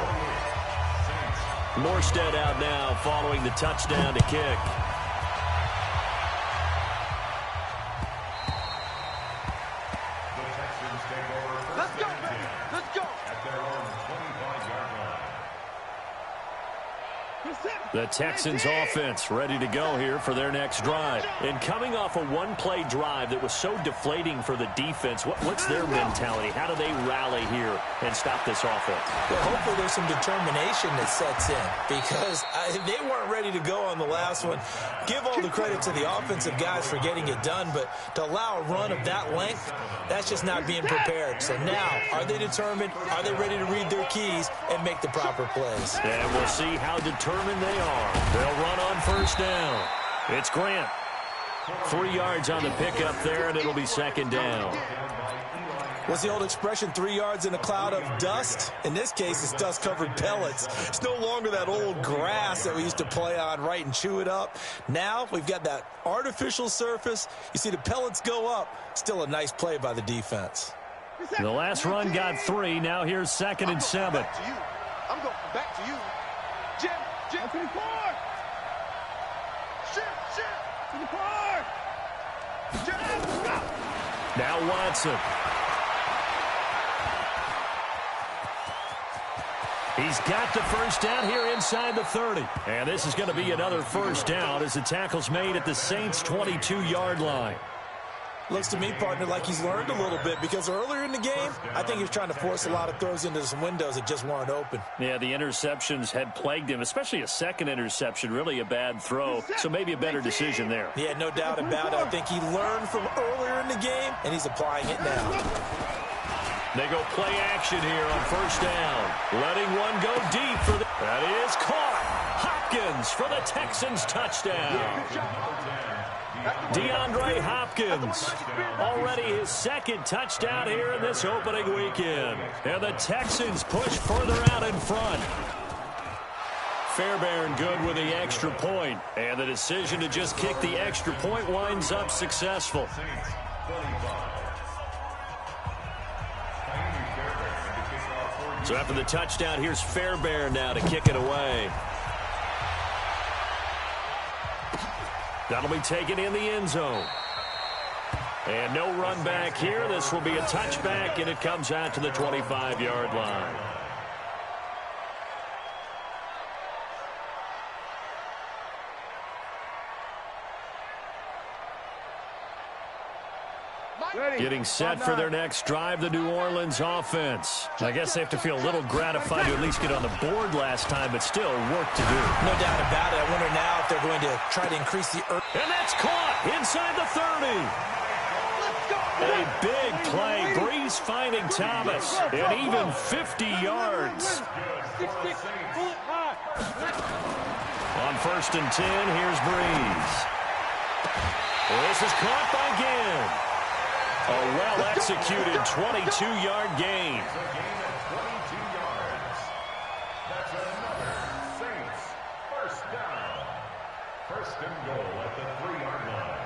Morstead out now following the touchdown to kick. Let's go. At their own 25-yard line. The Texans offense ready to go here for their next drive. And coming off a one-play drive that was so deflating for the defense, what's their mentality? How do they rally here and stop this offense? Well, hopefully there's some determination that sets in because they weren't ready to go on the last one. Give all the credit to the offensive guys for getting it done, but to allow a run of that length, that's just not being prepared. So now, are they determined? Are they ready to read their keys and make the proper plays? And we'll see how determined they are. They'll run on 1st down. It's Grant. 3 yards on the pickup there, and it'll be 2nd down. What's the old expression, 3 yards in a cloud of dust? In this case, it's dust-covered pellets. It's no longer that old grass that we used to play on, right, and chew it up. Now we've got that artificial surface. You see the pellets go up. Still a nice play by the defense. The last run got 3. Now here's 2nd and 7. I'm going back to you. Jim. To the car. Shit. To the car. Now Watson. He's got the 1st down here inside the 30. And this is going to be another 1st down as the tackle's made at the Saints' 22-yard line. Looks to me, partner, like he's learned a little bit because earlier in the game, I think he was trying to force a lot of throws into some windows that just weren't open. Yeah, the interceptions had plagued him, especially a 2nd interception, really a bad throw, so maybe a better decision there. Yeah, no doubt about it. I think he learned from earlier in the game, and he's applying it now. They go play action here on 1st down. Letting one go deep for the... That is caught. Hopkins for the Texans touchdown. DeAndre Hopkins, already his 2nd touchdown here in this opening weekend. And the Texans push further out in front. Fairbairn good with the extra point. And the decision to just kick the extra point winds up successful. So after the touchdown, here's Fairbairn now to kick it away. That'll be taken in the end zone. And no run back here. This will be a touchback, and it comes out to the 25-yard line. Getting set for their next drive, the New Orleans offense. I guess they have to feel a little gratified to at least get on the board last time, but still work to do. No doubt about it. I wonder now if they're going to try to increase the... And that's caught inside the 30. A big play. Breeze finding Thomas. And even 50 yards. On 1st and 10, here's Breeze. This is caught by Ginn. A well-executed 22-yard gain. That's another Saints 1st down. 1st and goal at the 3-yard line.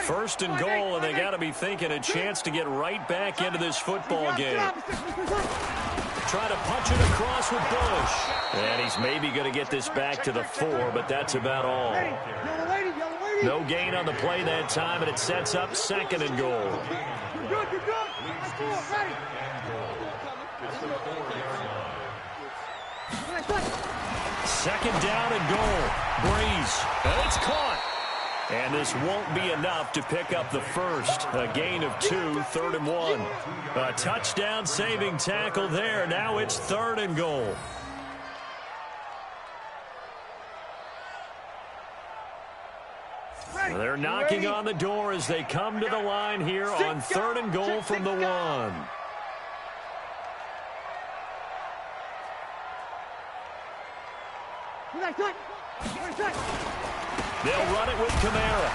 1st and goal, and they got to be thinking a chance to get right back into this football game. trying to punch it across with Bush. And he's maybe going to get this back to the 4, but that's about all. No gain on the play that time, and it sets up 2nd and goal. You're good. Ready. Second down and goal. Breeze. And it's caught. And this won't be enough to pick up the first. A gain of 2, 3rd and 1. A touchdown-saving tackle there. Now it's 3rd and goal. They're knocking on the door as they come to the line here on 3rd and goal from the 1. They'll run it with Kamara.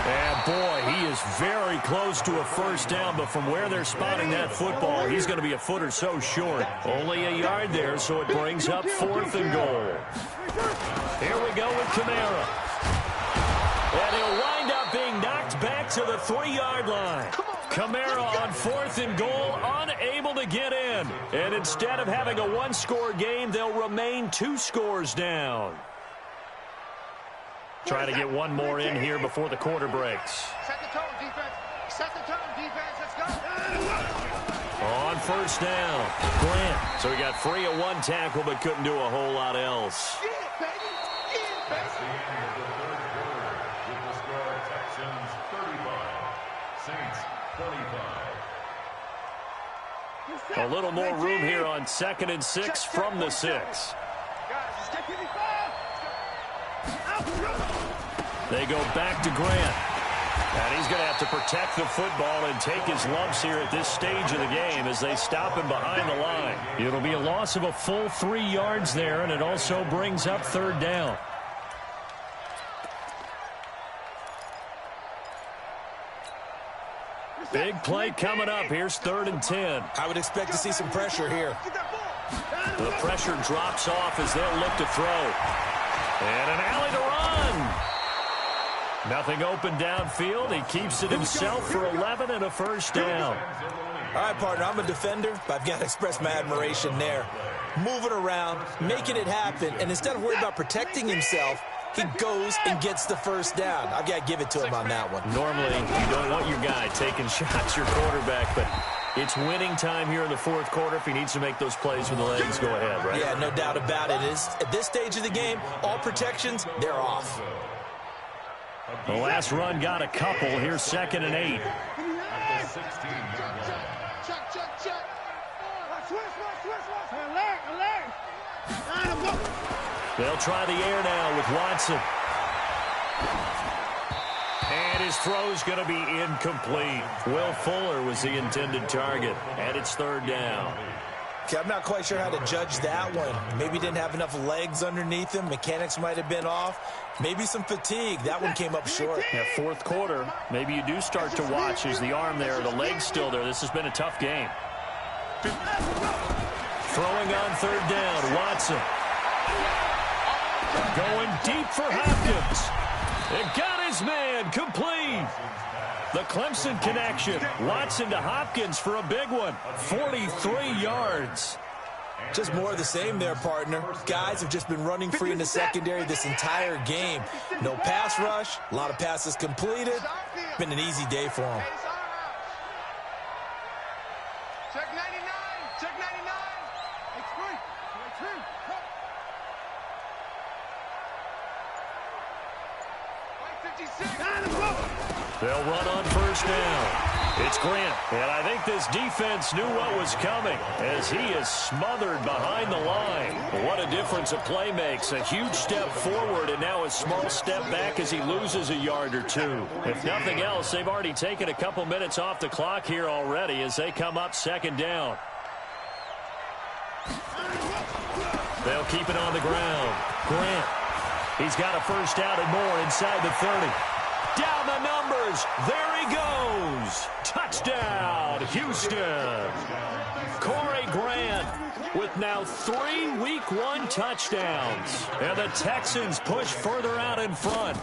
And, boy, he is very close to a first down, but from where they're spotting that football, he's going to be a foot or so short. Only a yard there, so it brings up 4th and goal. Here we go with Kamara. And he'll wind up being knocked back to the 3-yard line. Kamara on 4th and goal, unable to get in. And instead of having a one-score game, they'll remain 2 scores down. Trying to get one more in here before the quarter breaks. Set the tone, defense. Set the tone, defense. Let's go. On first down, Grant. So he got free of one tackle but couldn't do a whole lot else. Get it, baby. Get it, baby. That's the end of the third quarter with the score Texans 35, Saints 25. A little more room here on 2nd and 6 from the 6. They go back to Grant. And he's going to have to protect the football and take his lumps here at this stage of the game as they stop him behind the line. It'll be a loss of a full 3 yards there, and it also brings up 3rd down. Big play coming up. Here's 3rd and 10. I would expect to see some pressure here. The pressure drops off as they'll look to throw. And an alley to run. Nothing open downfield. He keeps it himself for 11 and a first down. All right, partner, I'm a defender, but I've got to express my admiration there. Moving around, making it happen, and instead of worrying about protecting himself, he goes and gets the first down. I've got to give it to him on that one. Normally, you don't want your guy taking shots, your quarterback, but it's winning time here in the 4th quarter. If he needs to make those plays with the legs, go ahead, right? Yeah, no doubt about it. At this stage of the game, all protections, they're off. The last run got a couple. Here's 2nd and 8. Check. They'll try the air now with Watson. And his throw's going to be incomplete. Will Fuller was the intended target, and it's 3rd down. Okay, I'm not quite sure how to judge that one. Maybe didn't have enough legs underneath him. Mechanics might have been off. Maybe some fatigue. That one came up short. Yeah, 4th quarter, maybe you do start to watch. Is the arm there, the leg's still there? This has been a tough game. Throwing on 3rd down, Watson. Going deep for Hopkins. It got his man, complete. The Clemson connection. Watson to Hopkins for a big one. 43 yards. Just more of the same there, partner. Guys have just been running free in the secondary this entire game. No pass rush, a lot of passes completed. Been an easy day for them. Check 99. Check 99. It's free. They'll run on first down. It's Grant, and I think this defense knew what was coming as he is smothered behind the line. What a difference a play makes. A huge step forward and now a small step back as he loses a yard or 2. If nothing else, they've already taken a couple minutes off the clock here already as they come up 2nd down. They'll keep it on the ground. Grant, he's got a first down and more inside the 30. Down the numbers. There he goes. Touchdown, Houston. Corey Grant with now 3 Week 1 touchdowns. And the Texans push further out in front.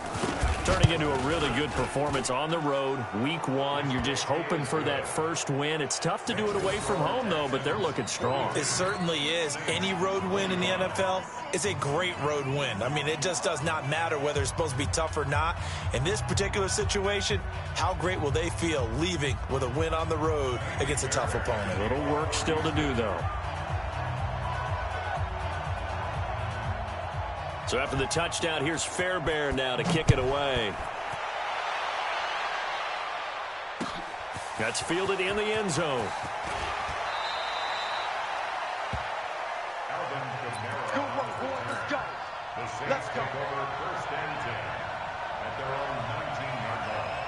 Turning into a really good performance on the road. Week 1, you're just hoping for that first win. It's tough to do it away from home, though, but they're looking strong. It certainly is. Any road win in the NFL is a great road win. I mean, it just does not matter whether it's supposed to be tough or not. In this particular situation, how great will they feel leaving with a win on the road against a tough opponent? A little work still to do, though. So after the touchdown, here's Fairbairn now to kick it away. That's fielded in the end zone. Good work, boy. Let's go. Let's go. Over 1st and 10 at their own 19-yard line.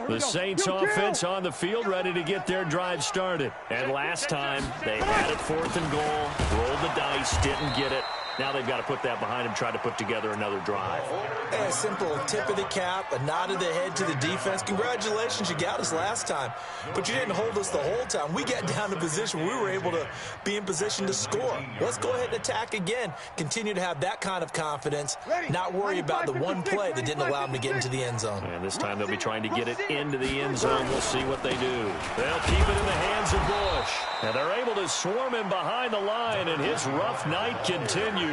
The Saints offense on the field, ready to get their drive started. And last time, they had it 4th and goal, rolled the dice, didn't get it. Now they've got to put that behind them, try to put together another drive. A simple tip of the cap, a nod of the head to the defense. Congratulations, you got us last time, but you didn't hold us the whole time. We got down to position. We were able to be in position to score. Let's go ahead and attack again. Continue to have that kind of confidence, not worry about the one play that didn't allow them to get into the end zone. And this time they'll be trying to get it into the end zone. We'll see what they do. They'll keep it in the hands of Bush. And they're able to swarm him behind the line, and his rough night continues.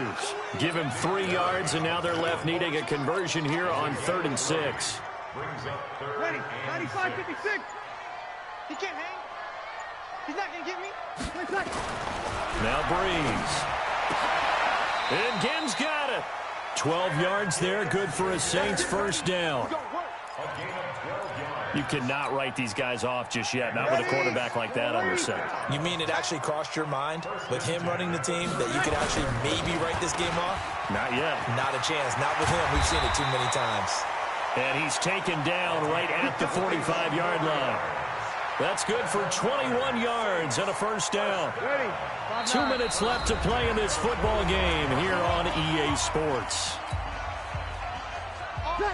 Give him 3 yards, and now they're left needing a conversion here on 3rd and 6. Ready, 95, 56. He can't hang. He's not going to get me. Now Breeze. And Ginn's got it. 12 yards there, good for a Saints first down. You cannot write these guys off just yet, not with a quarterback like that on your set. You mean it actually crossed your mind with him running the team that you could actually maybe write this game off? Not yet. Not a chance. Not with him. We've seen it too many times. And he's taken down right at the 45-yard line. That's good for 21 yards and a first down. 2 minutes left to play in this football game here on EA Sports.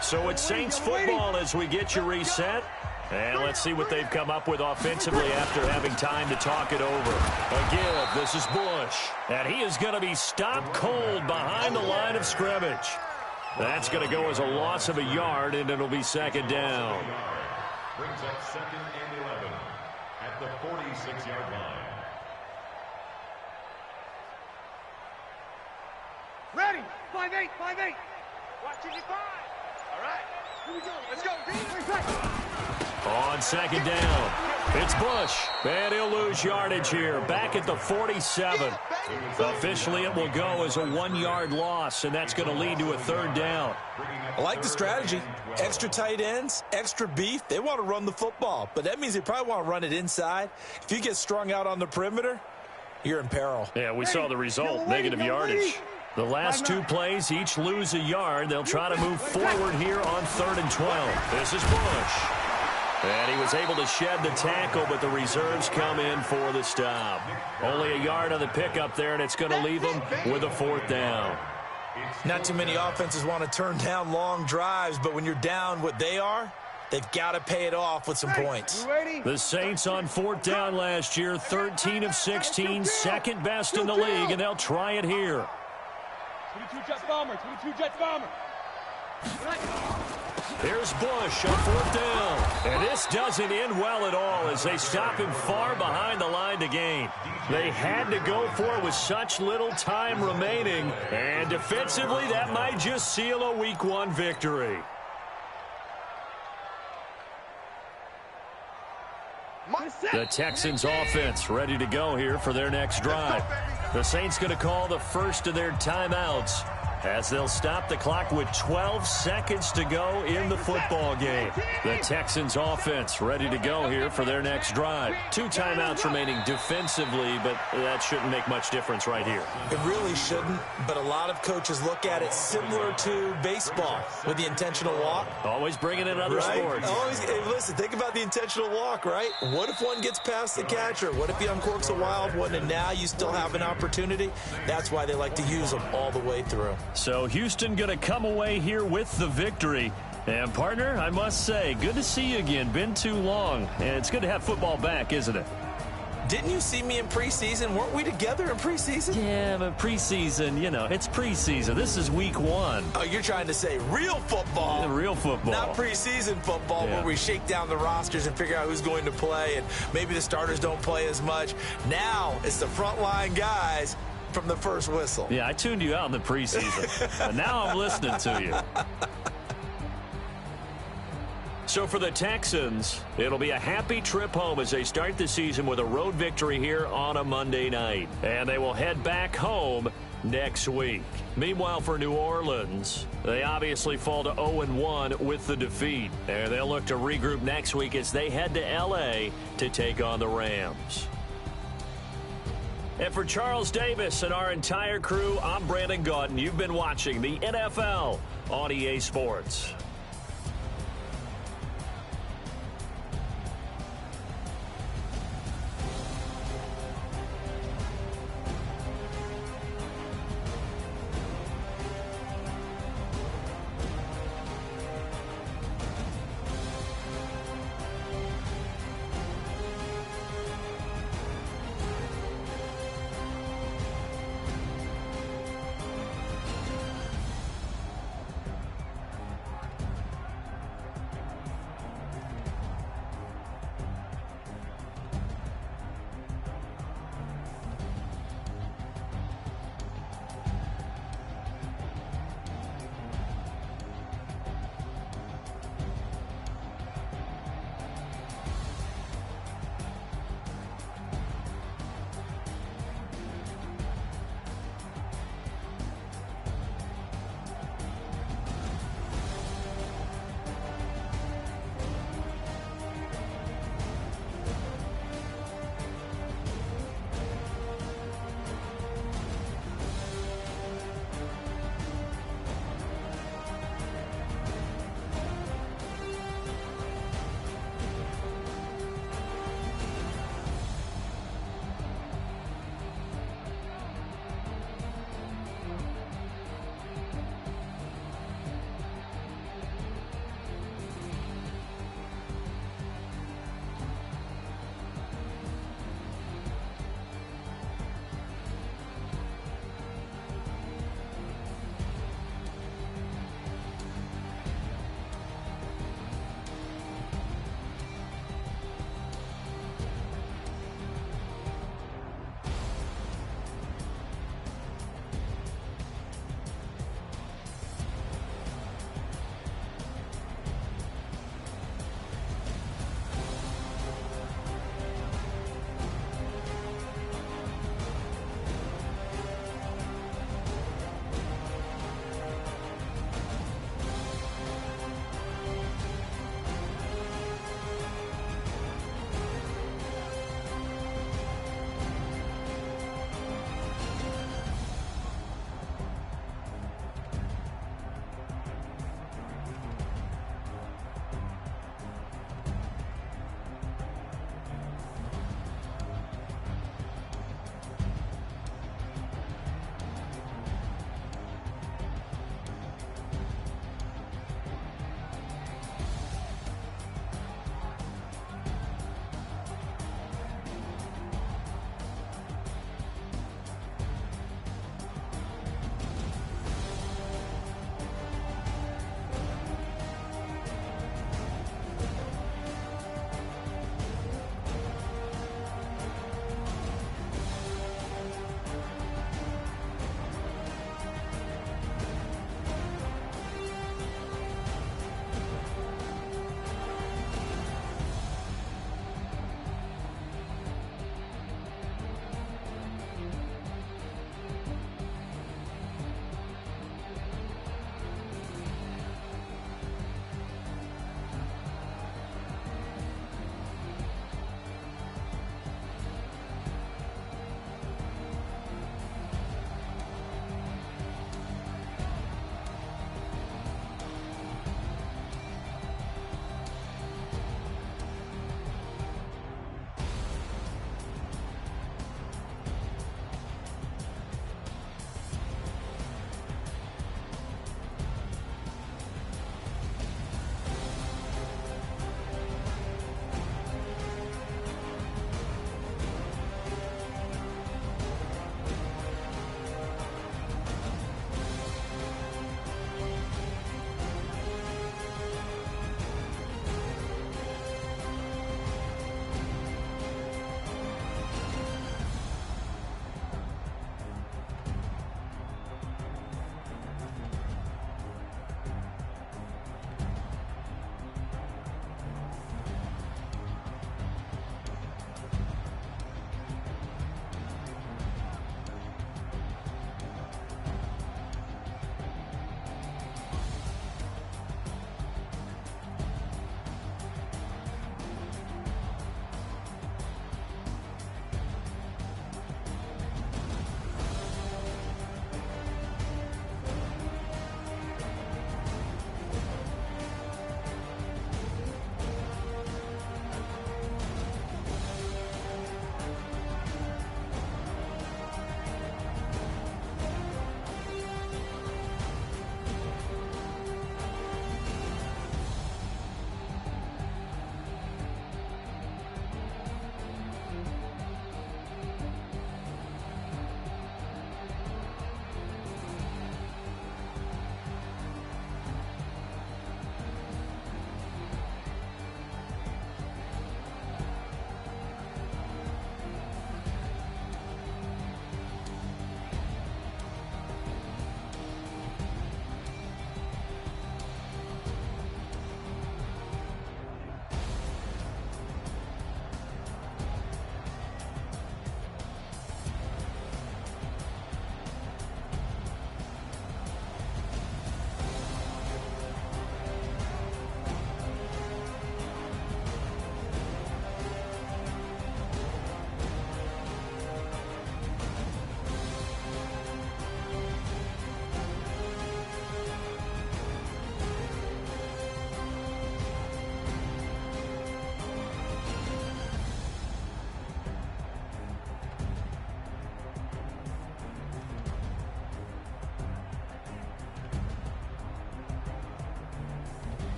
So it's Saints football as we get you reset. And let's see what they've come up with offensively after having time to talk it over. Again, this is Bush. And he is going to be stopped cold behind the line of scrimmage. That's going to go as a loss of a yard, and it'll be 2nd down. Brings up 2nd and 11 at the 46-yard line. Ready, 5-8, 5-8. Watch it, 5. All right. Here we go. Let's go, D. On 2nd down, it's Bush, and he'll lose yardage here, back at the 47. Officially, it will go as a 1-yard loss, and that's going to lead to a 3rd down. I like the strategy. Extra tight ends, extra beef. They want to run the football, but that means they probably want to run it inside. If you get strung out on the perimeter, you're in peril. Yeah, we saw the result, negative yardage. The last 2 plays, each lose a yard. They'll try to move forward here on 3rd and 12. This is Bush. And he was able to shed the tackle, but the reserves come in for the stop. Only a yard on the pickup there, and it's going to leave them with a 4th down. Not too many offenses want to turn down long drives, but when you're down what they are, they've got to pay it off with some points. The Saints on 4th down last year, 13 of 16, second best in the league, and they'll try it here. 22 Jets bomber, 22 Jets bomber. Here's Bush on 4th down. And this doesn't end well at all as they stop him far behind the line to gain. They had to go for it with such little time remaining. And defensively, that might just seal a Week 1 victory. The Texans offense ready to go here for their next drive. The Saints going to call the first of their timeouts as they'll stop the clock with 12 seconds to go in the football game. The Texans offense ready to go here for their next drive. 2 timeouts remaining defensively, but that shouldn't make much difference right here. It really shouldn't, but a lot of coaches look at it similar to baseball with the intentional walk. Always bringing in other sports. Always, hey, listen, think about the intentional walk, right? What if one gets past the catcher? What if he uncorks a wild one and now you still have an opportunity? That's why they like to use them all the way through. So Houston going to come away here with the victory. And, partner, I must say, good to see you again. Been too long. And it's good to have football back, isn't it? Didn't you see me in preseason? Weren't we together in preseason? Yeah, but preseason, it's preseason. This is week 1. Oh, you're trying to say real football. Yeah, real football. Not preseason football where we shake down the rosters and figure out who's going to play, and maybe the starters don't play as much. Now it's the frontline guys from the first whistle. Yeah, I tuned you out in the preseason. But now I'm listening to you. So for the Texans, it'll be a happy trip home as they start the season with a road victory here on a Monday night. And they will head back home next week. Meanwhile, for New Orleans, they obviously fall to 0-1 with the defeat. And they'll look to regroup next week as they head to L.A. to take on the Rams. And for Charles Davis and our entire crew, I'm Brandon Gaudin. You've been watching the NFL on EA Sports.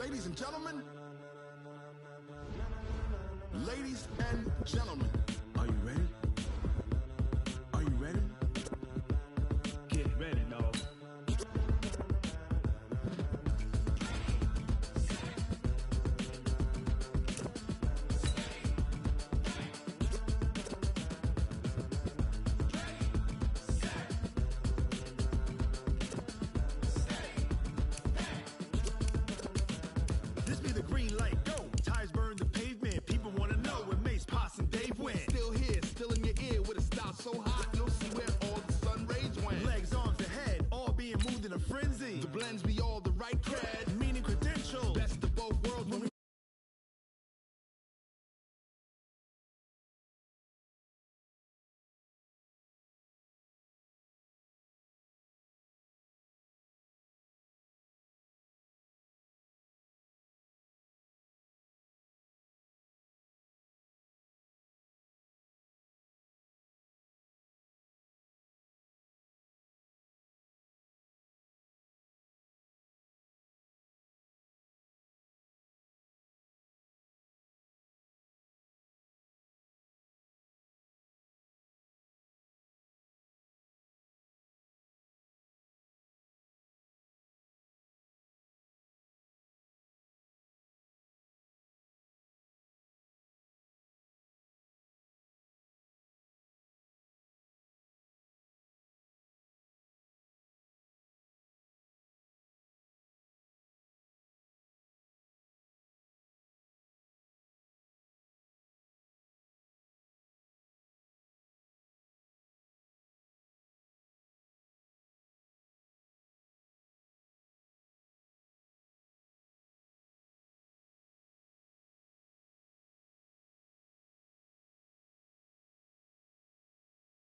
ladies and gentlemen. Ladies and gentlemen, are you ready?